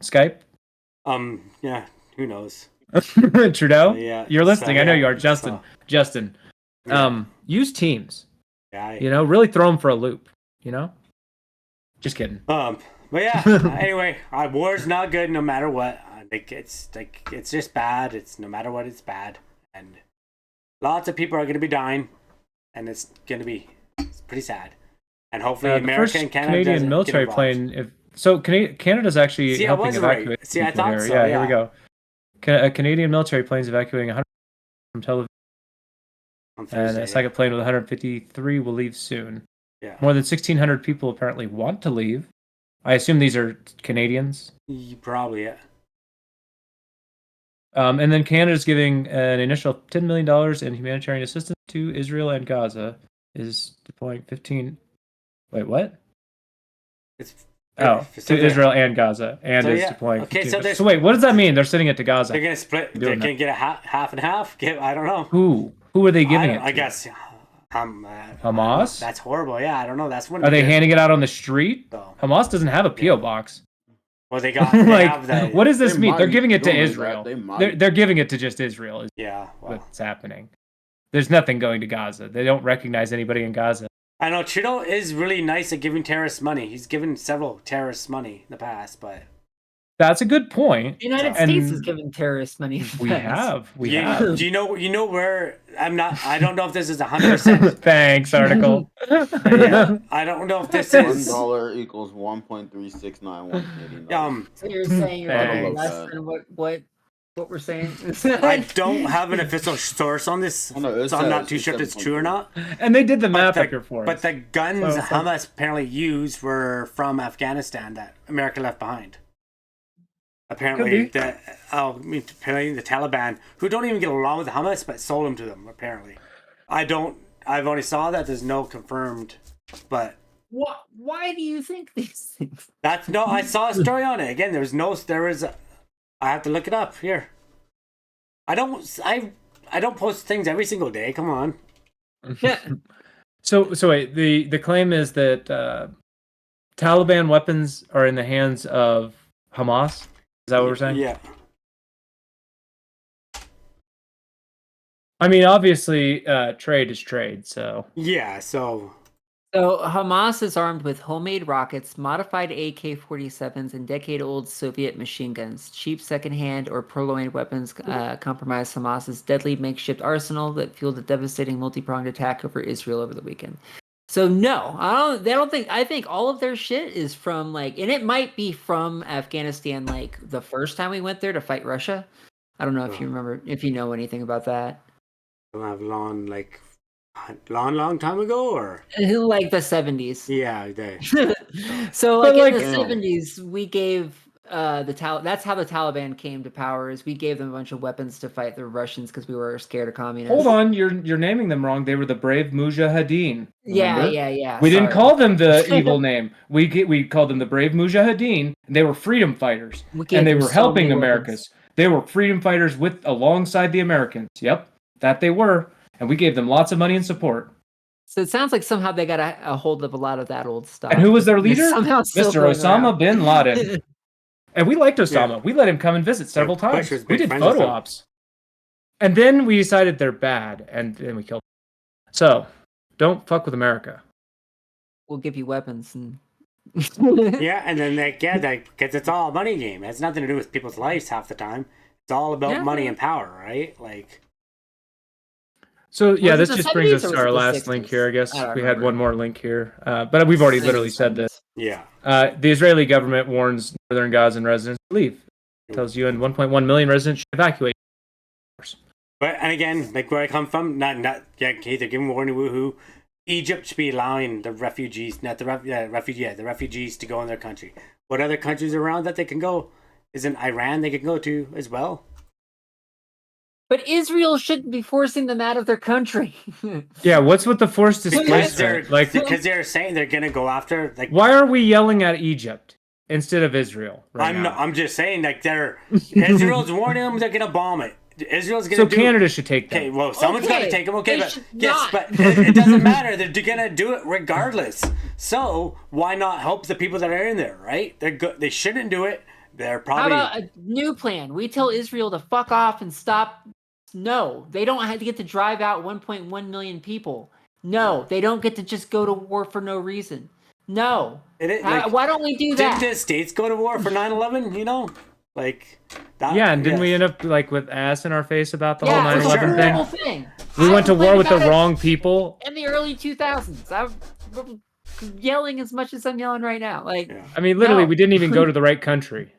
Skype? Yeah. Who knows? Trudeau. Yeah. You're listening. I know you are, Justin. Justin. Yeah. Use Teams. Yeah. Really throw them for a loop. Just kidding. But yeah, anyway, war's not good no matter what. It's just bad. It's no matter what, it's bad, and lots of people are going to be dying, and it's pretty sad. And hopefully, America and Canada Canadian military plane. Canada's actually helping evacuate. I thought so. Yeah, here we go. A Canadian military plane is evacuating 100 from Tel Aviv, and a second plane with 153 will leave soon. Yeah. More than 1,600 people apparently want to leave. I assume these are Canadians. Probably, yeah. And then Canada's giving an initial $10 million in humanitarian assistance to Israel and Gaza. Is deploying 15... Wait, what? It's Oh, to Israel and Gaza, and So, is yeah. deploying. Okay, so wait, what does that mean? They're sending it to Gaza. They're gonna split. They're Doing gonna that. get a half and half. I don't know. Who are they giving it to? I guess. Hamas? That's horrible. Yeah, I don't know. That's one. Are they handing it out on the street? So, Hamas doesn't have a PO box. well, they got. They Like, have the. what does this They mean? They're might. giving it to Don't know that. Israel. They might. They're giving it to just Israel. Is Yeah. Well, what's happening. There's nothing going to Gaza. They don't recognize anybody in Gaza. I know Trudeau is really nice at giving terrorists money. He's given several terrorists money in the past, but That's a good point. The United And States is giving terrorists money. We have. do you know where I'm not? I don't know if this is 100%. Thanks, article. Yeah, I don't know if this is. $1 equals 1.3691 Canadian. So you're saying you're Thanks. getting less than what we're saying? I don't have an official source on this, Oh, no, so I'm not too sure if it's true or not. And they did the math the- up here for us. But the guns So- Hamas apparently used were from Afghanistan that America left behind. Apparently, Could apparently the Taliban, who don't even get along with Hamas, but sold them to them. Apparently, I've only saw that. There's no confirmed, but Why do you think these things? that's no. I saw a story on it. Again, I have to look it up here. I don't post things every single day. Come on. Yeah. So wait, the claim is that Taliban weapons are in the hands of Hamas. Is that what we're saying? Yeah. I mean, obviously, trade is trade. So Yeah. So So Hamas is armed with homemade rockets, modified AK-47s, and decade-old Soviet machine guns. Cheap secondhand or purloined weapons compromise Hamas's deadly makeshift arsenal that fueled a devastating multi-pronged attack over Israel over the weekend. So no, I think all of their shit is from and it might be from Afghanistan, like the first time we went there to fight Russia. I don't know if you remember, if you know anything about that. long time ago, or Like the 70s. yeah, they. So But, like in like- the 70s, we gave that's how the Taliban came to power, is we gave them a bunch of weapons to fight the Russians because we were scared of communists. hold on, you're naming them wrong. They were the brave Mujahideen. Yeah, remember? yeah. We didn't sorry. call them the evil name. We called them the brave Mujahideen. They were freedom fighters, We gave and they them were so helping many Americans. They were freedom fighters alongside the Americans. Yep, that they were, and we gave them lots of money and support. So it sounds like somehow they got a hold of a lot of that old stuff. And who was their They're leader? somehow still Mr. going Osama around. bin Laden. And we liked Osama. Yeah. We let him come and visit several Bush times. was We big did friends with photo him. ops. And then we decided they're bad, and then we killed them. So, don't fuck with America. We'll give you weapons and Yeah, and then because it's all a money game. It has nothing to do with people's lives half the time. It's all about Yeah. money and power, right? Like, So, yeah, Was this it the just brings 70s us or to was it our the last 60s? link here, I guess. I don't We had remember. one more link here. But we've already literally said this. yeah. The Israeli government warns northern Gazan residents to leave. Tells UN 1.1 million residents should evacuate. But and again, like where I come from, okay, they're giving warning. Woohoo! Egypt should be allowing the refugees, the refugees to go in their country. What other countries around that they can go? Isn't Iran they can go to as well? But Israel shouldn't be forcing them out of their country. Yeah, what's with the forced Because displacement? they're saying they're gonna go after like. Why are we yelling at Egypt instead of Israel right now? I'm just saying like Israel's warning them they're gonna bomb it. Israel's gonna So do. Canada should take them. Okay, well, someone's got to Okay, take them. Okay, they but should yes, not. but it doesn't matter. They're gonna do it regardless. So why not help the people that are in there? Right? They're good. They shouldn't do it. They're How probably. about a new plan? We tell Israel to fuck off and stop. No, they don't have to get to drive out 1.1 million people. No, they don't get to just go to war for no reason. No. Why don't we do that? Didn't the states go to war for 9/11? You know, like. That, Yeah, and didn't yes. we end up like with ass in our face about the Yeah, whole it was a 9/11 horrible thing? thing. We I went to war complained with the about it wrong people. in the early 2000s. I was yelling as much as I'm yelling right now. Like, Yeah. I mean, literally, No. we didn't even go to the right country.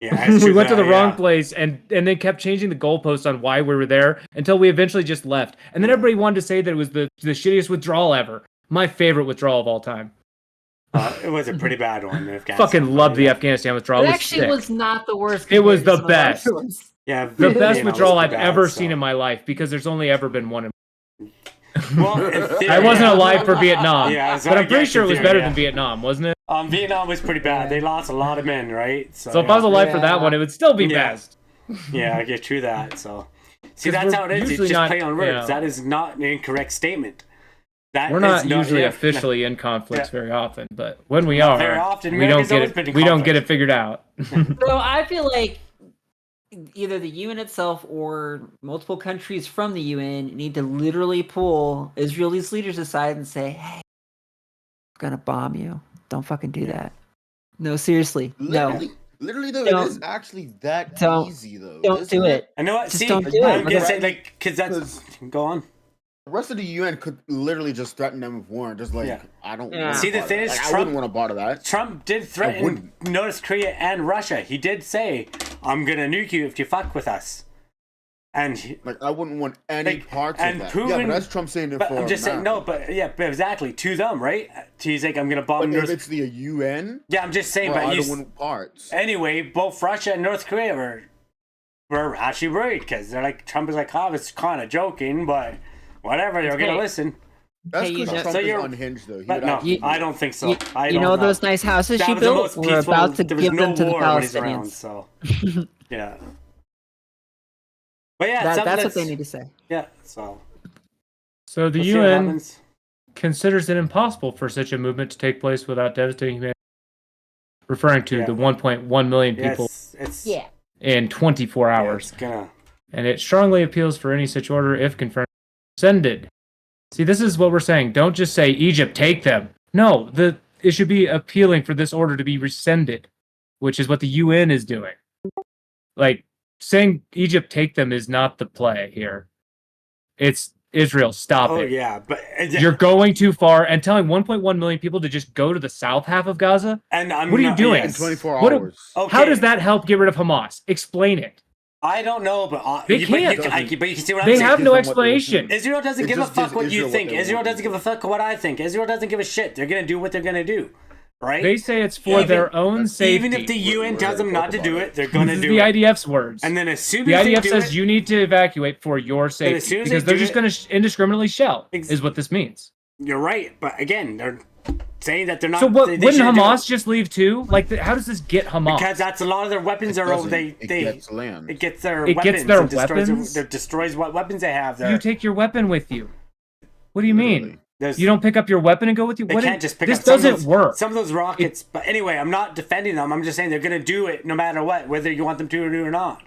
Yeah, it's We true went to that, the wrong yeah. place, and they kept changing the goalposts on why we were there until we eventually just left. And then everybody wanted to say that it was the shittiest withdrawal ever. My favorite withdrawal of all time. It was a pretty bad one. Afghanistan, Fucking loved the yeah. Afghanistan withdrawal. it was actually sick. was not the worst. It was compared to the some of our best. other ones. Yeah, the best you know, withdrawal it was I've bad, ever so. seen in my life because there's only ever been one. Well, in theory, I wasn't yeah. alive for Vietnam, Yeah, so but I I'm pretty guess sure it in was theory, better yeah. than Vietnam, wasn't it? Vietnam was pretty bad. They lost a lot of men, right? So if I was alive for that one, it would still be Yeah. best. Yeah, I get true that. So, see, 'Cause that's we're how it is. You usually just not- play on words. yeah. That is not an incorrect statement. That We're is not usually yeah, officially in conflicts Yeah. very often, but when we Not are, very often. we don't America's get always it. been in We don't get conflict. it figured out. So I feel like either the UN itself or multiple countries from the UN need to literally pull Israel's leaders aside and say, "Hey, I'm gonna bomb you. Don't fucking do that." No, seriously, no. Literally though, Don't- it is actually that don't- easy though. Don't isn't do it. I know what. Just See, don't do I'm it. gonna say like because that's Because- go on. The rest of the UN could literally just threaten them with war and just like Yeah. I don't. Yeah. wanna See, the part of thing that. is, Like, I Trump- wouldn't want to part of that. Trump did threaten wouldn't. North Korea and Russia. He did say, "I'm gonna nuke you if you fuck with us," and Like I wouldn't want any Like, parts and of that. Yeah, Putin- but that's Trump saying it but for. I'm just saying no. America. But yeah, but exactly to them, right? He's like, "I'm gonna bomb But if North." it's the UN, Yeah, I'm just saying. bro, But I you don't want parts. anyway, both Russia and North Korea were actually worried because they're like Trump is like, "Oh, it's kind of joking, but whatever, they're gonna Hey. listen." That's Hey, you because know- Trump So is you're- unhinged though. He But would no, actually- I don't think so. You, I you don't know those nice houses That you was the built? most We're peaceful. about to There was give no them to the war when he's around, Palestinians. so yeah. But yeah, That's something what they need to say. Yeah, so So the we'll see what UN happens. considers it impossible for such a movement to take place without devastating humanity, referring to Yeah. the 1.1 million Yeah, people it's in 24 yeah, hours. it's gonna. And it strongly appeals for any such order, if confirmed, rescinded. See, this is what we're saying. Don't just say, Egypt, take them. No, it should be appealing for this order to be rescinded, which is what the UN is doing. Like, saying Egypt, take them is not the play here. It's Israel, stop Oh it. yeah, but You're going too far, and telling 1.1 million people to just go to the south half of Gaza? and I'm What are you not- doing? in yes. 24 What a- hours. Okay. How does that help get rid of Hamas? Explain it. I don't know, but They but can't. but you can see what I'm They saying. have Gives no them what they want. explanation. Israel doesn't It give a just fuck gives what you Israel what think. they Israel want. doesn't give a fuck what I think. Israel doesn't give a shit. They're gonna do what they're gonna do, right? They say it's for their own safety. Even if the UN We're tells them gonna not to talk do about it, they're gonna This is do the it. IDF's words. And then as soon The as IDF they do says it, you need to evacuate for your as safety soon as because they they're do just going to indiscriminately shell. Is what this means. you're right. But again, they're saying that they're not. So what? They Wouldn't shouldn't do Hamas it. just leave too? Like, how does this get Hamas? Because that's a lot of their weapons are over. Doesn't. They It gets land. it gets their It weapons. gets their and destroys weapons? destroys what weapons they have there. You take your weapon with you. What do you mean? Literally. There's- You don't pick up your weapon and go with you? They What can't just pick this up. Some of doesn't those, work. Some of those rockets. But anyway, I'm not defending them. I'm just saying they're gonna do it no matter what, whether you want them to or not.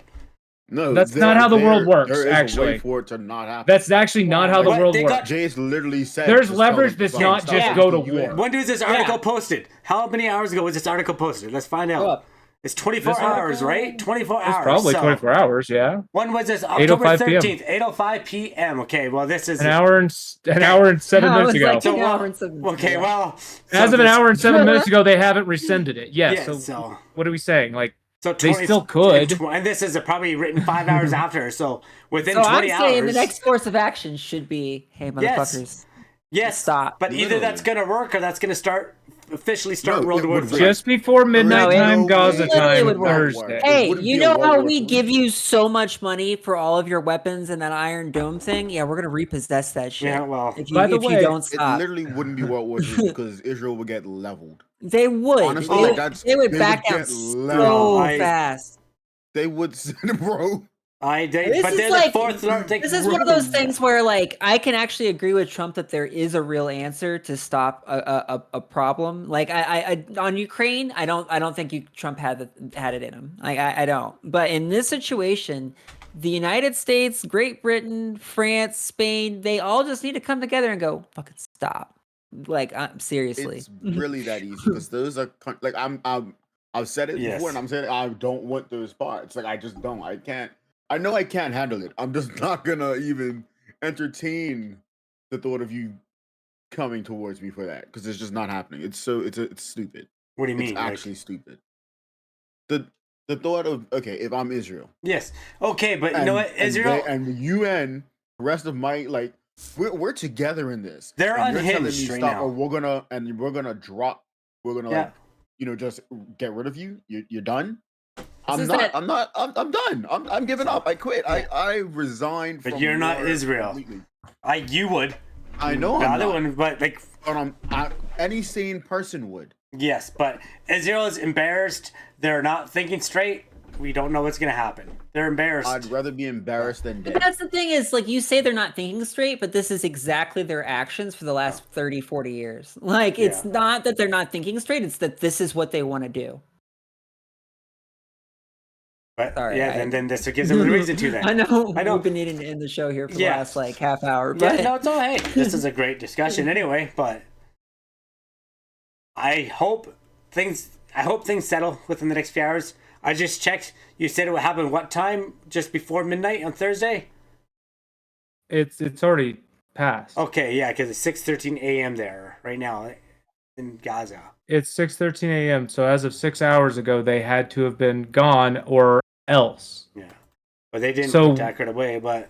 No, That's not how the world works, There is a actually. way for it to not happen. That's actually not how the What? world They got- works. Jace literally said. There's just leverage tell them that's to not stop. just Yeah. go to The UN. war. When was this article posted? How many hours ago was this article posted? Let's find out. Look. It's 24 This hours, article- right? 24 It's hours. probably so- 24 hours, yeah. When was this? 8:05 October p.m. 13th, 8:05 p.m. Okay, well, this is An hour and 7 No, minutes it's ago. like- So, An hour and 7 minutes. okay, well, As of an hour and 7 minutes ago, they haven't rescinded it. Yeah, Yeah, so, so- what are we saying? Like, So They still could. And this is probably written 5 hours after, so within So I'm 20 saying hours. the next course of action should be, hey, Yes. motherfuckers. yes, stop. But either Literally. that's gonna work or that's gonna officially start No, World it War would III. just before midnight No, it- time, Gaza literally time, would work. Thursday. Hey, wouldn't you be a know World how War we III. give you so much money for all of your weapons and that Iron Dome thing? Yeah, we're gonna repossess that shit. Yeah, well, if you, By the if way, you don't It stop, literally wouldn't be World War III because Israel would get leveled. they would. Honestly, they, like, would that's- they would they back would down get so leveled. fast. They would, bro. This but is they're like the fourth largest. this is one of those things where, like, I can actually agree with Trump that there is a real answer to stop a problem. Like, I on Ukraine, I don't think Trump had it in him. Like, I don't. But in this situation, the United States, Great Britain, France, Spain, they all just need to come together and go fucking stop. Like, seriously. It's really that easy because those are like I've said it Yes. before, and I'm saying I don't want those parts. Like I just don't. I can't. I know I can't handle it. I'm just not gonna even entertain the thought of you coming towards me for that because it's just not happening. It's stupid. What do you mean? It's Like- actually stupid. The thought of okay, if I'm Israel, yes. Okay, but you know what? Israel. and the UN, the rest of my like, we're together in this. They're And you're telling me unhinged right stop, now. Or we're gonna drop. We're gonna Yeah. like, just get rid of you. You're done. is I'm that- done. I'm giving up. I quit. I resigned. But from you're not war Israel. completely. You would. I know. The I'm other not. one, but like, But any sane person would. Yes, but Israel is embarrassed. They're not thinking straight. We don't know what's going to happen. They're embarrassed. I'd rather be embarrassed than But dead. that's the thing is, like, you say they're not thinking straight, but this is exactly their actions for the last 30, 40 years. Like, it's not that they're not thinking straight, it's that this is what they want to do. But Sorry, then this gives them a reason to then. I know know. we've been needing to end the show here for the Yeah. last, like, half hour, but... Yeah, no, it's all right. This is a great discussion anyway, but I hope things settle within the next few hours. I just checked. You said it would happen what time? Just before midnight on Thursday? It's already passed. Okay, yeah, because it's 6:13 a.m. there right now in Gaza. It's 6:13 a.m. So as of 6 hours ago, they had to have been gone or else. Yeah, but they didn't So- put that away. But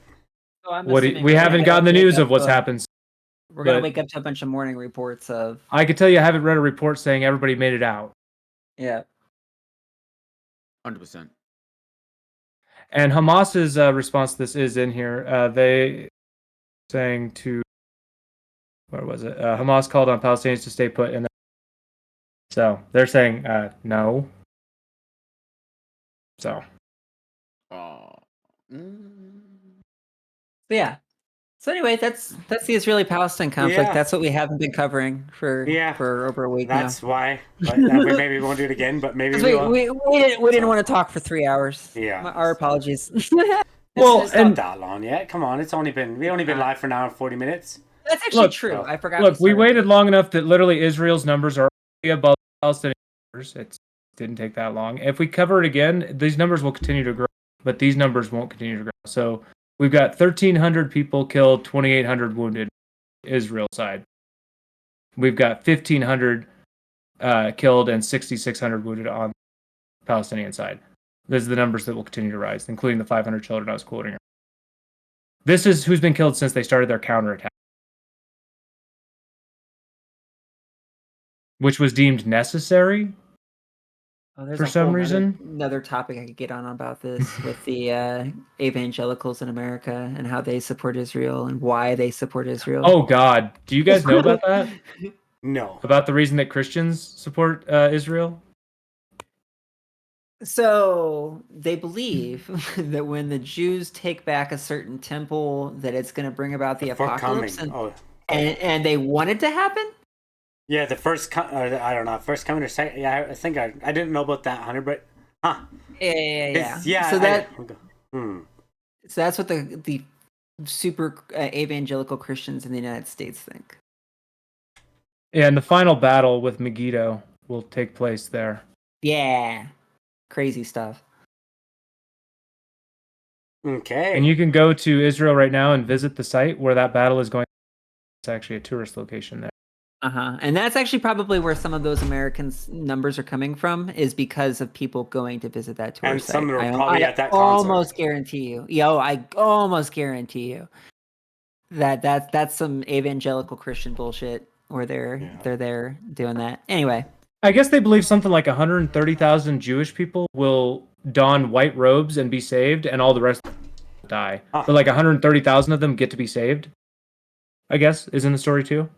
So I'm What assuming we we're haven't gonna gotten the wake news up of what's to- happened. We're going to but- wake up to a bunch of morning reports of... I can tell you, I haven't read a report saying everybody made it out. Yeah. 100%. And Hamas's response to this is in here. They saying to, where was it? Hamas called on Palestinians to stay put, and so they're saying no. So Yeah. So anyway, that's the Israeli-Palestine conflict. Yeah. That's what we haven't been covering for over a week that's now. why. But we maybe won't do it again. But maybe 'Cause we will. we didn't want to talk for 3 hours. Yeah. Our apologies. well, it's and not that long yet. Come on, we only been live for an hour and 40 minutes. That's actually Look, true. I forgot. look, we started. waited long enough that literally Israel's numbers are above Palestinian numbers. It didn't take that long. If we cover it again, these numbers will continue to grow, but these numbers won't continue to grow. So we've got 1,300 people killed, 2,800 wounded, Israel side. We've got 1,500 killed and 6,600 wounded on Palestinian side. These are the numbers that will continue to rise, including the 500 children I was quoting. This is who's been killed since they started their counterattack, which was deemed necessary There's for a some whole reason. Another topic I could get on about this with the evangelicals in America and how they support Israel and why they support Israel. Oh God, do you guys know about that? No. About the reason that Christians support Israel? So they believe that when the Jews take back a certain temple, that it's going to bring about the apocalypse, and they want it to happen. Yeah, the first I don't know, first coming or second. Yeah, I think I didn't know about that, Hunter, but Yeah. Yeah. So So that's what the super evangelical Christians in the United States think. Yeah, and the final battle with Megiddo will take place there. Yeah. Crazy stuff. Okay. And you can go to Israel right now and visit the site where that battle is going. It's actually a tourist location there. And that's actually probably where some of those Americans' numbers are coming from, is because of people going to visit that tourist And site. some of them are probably at that almost guarantee you. I almost guarantee you that's some evangelical Christian bullshit where they're there doing that. Anyway. I guess they believe something like 130,000 Jewish people will don white robes and be saved, and all the rest will die. But like 130,000 of them get to be saved, I guess, is in the story too.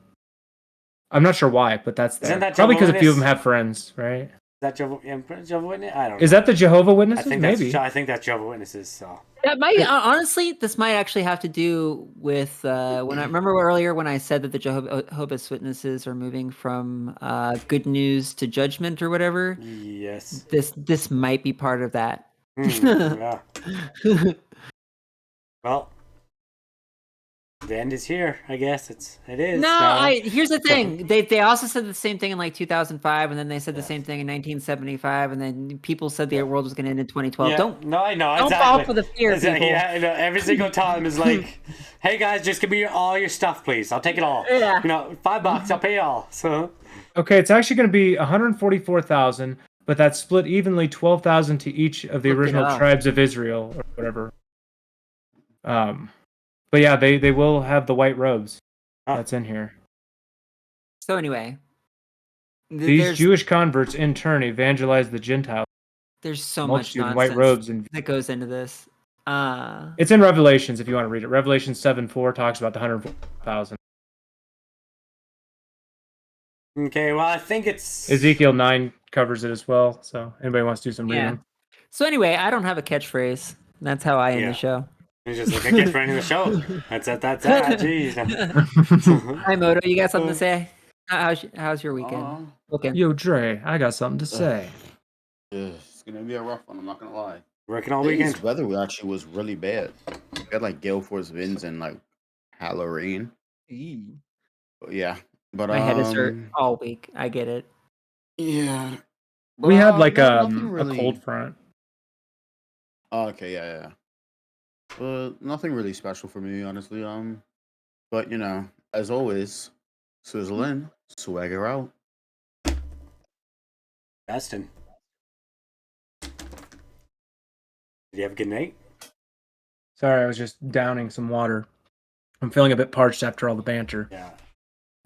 I'm not sure why, but that's there. Probably because a few of them have friends, right? Is that Jehovah's Witness? I don't know. Is that the Jehovah Witnesses? Maybe. I think that's Jehovah's Witnesses. So that might honestly, this might actually have to do with when I remember earlier when I said that the Jehovah's Witnesses are moving from good news to judgment or whatever. Yes. This might be part of that. Yeah. Well, the end is here. I guess it is. No, here's the thing. They also said the same thing in like 2005, and then they said the same thing in 1975, and then people said the world was going to end in 2012. Yeah. I know. Don't fall for the fear, people. Yeah, I know. Every single time is like, hey guys, just give me all your stuff, please. I'll take it all. Yeah. $5, I'll pay all. So. Okay, it's actually going to be 144,000, but that's split evenly 12,000 to each of the original tribes of Israel or whatever. But yeah, they will have the white robes. That's in here. So anyway, these Jewish converts in turn evangelize the Gentiles. There's so much nonsense white robes that goes into this. It's in Revelations if you want to read it. Revelation 7:4 talks about the 104,000. Okay, well, I think it's Ezekiel 9 covers it as well. So anybody wants to do some Yeah. reading? So anyway, I don't have a catchpatchphrase. That's how I end Yeah. the show. It's just like a good friend of the show. That's it. That's that. Jeez. Hi, Moto. You got something to say? How's your weekend? Okay. Yo, Dre, I got something to say. It's gonna be a rough one. I'm not gonna lie. Working all Today's weekend. weather actually was really bad. We had like gale force winds and like hella rain. But yeah, but My head is hurt all week. I get it. yeah. We had like nothing a really. cold front. Oh, okay, yeah. Nothing really special for me, honestly. But you know, as always, sizzle in, swagger out. Dustin. Did you have a good night? Sorry, I was just downing some water. I'm feeling a bit parched after all the banter. Yeah.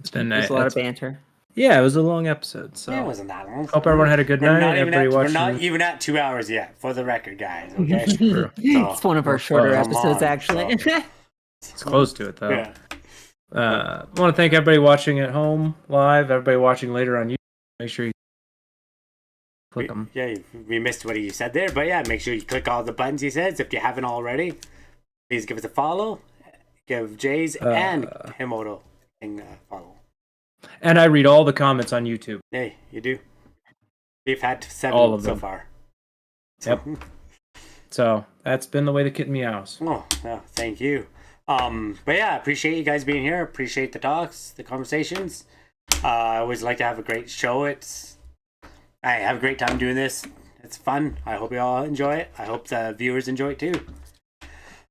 It's been There's a lot of banter. Yeah, it was a long episode. So Yeah, it wasn't that long. hope everyone had a good We're night. not even Everybody at, we're watching. not even at 2 hours yet, for the record, guys. Okay. It's one of our shorter come episodes, on, actually. It's close to it though. Yeah. I want to thank everybody watching at home live. Everybody watching later on YouTube. Make sure you click them. Yeah, we missed what he said there, but yeah, make sure you click all the buttons he says. If you haven't already, please give us a follow. Give Jay's and Himoto a follow. And I read all the comments on YouTube. Hey, you do. We've had 7 All of so them. far. Yep. So that's been the way the kitten meows. Oh, yeah, thank you. But yeah, I appreciate you guys being here. Appreciate the talks, the conversations. I always like to have a great show. I have a great time doing this. It's fun. I hope you all enjoy it. I hope the viewers enjoy it too.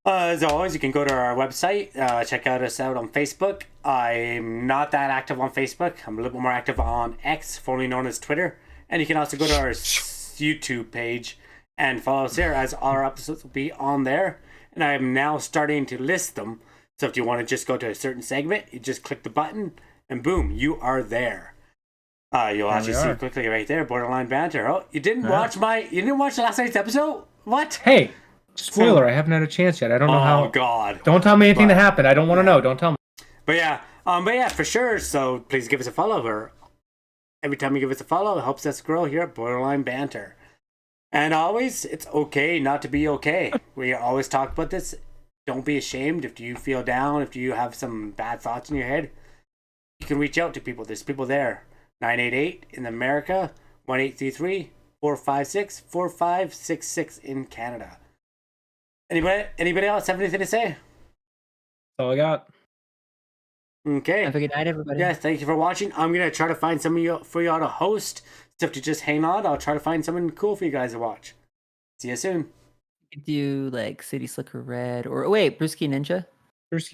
As always, you can go to our website, check us out on Facebook. I'm not that active on Facebook. I'm a little bit more active on X, formerly known as Twitter. And you can also go to our YouTube page and follow us there, as all our episodes will be on there. And I am now starting to list them. So if you want to just go to a certain segment, you just click the button and boom, you are there. You'll actually see quickly right there, Borderline Banter. Oh, you didn't watch last night's episode? What? Hey, spoiler, I haven't had a chance yet. I don't know how. Oh God. Don't tell me anything that happened. I don't want to know. Don't tell me. But yeah, for sure. So please give us a follow. Or every time you give us a follow, it helps us grow here at Borderline Banter. And always, it's okay not to be okay. We always talk about this. Don't be ashamed if you feel down, if you have some bad thoughts in your head. You can reach out to people. There's people there. 988 in America, 1833-456-4566 in Canada. Anybody else have anything to say? That's all I got. Okay. Have a good night, everybody. Yeah, thank you for watching. I'm gonna try to find some of you for y'all to host. So if you just hang on, I'll try to find something cool for you guys to watch. See you soon. You could do like City Slicker Red or wait, Brewski Ninja. First,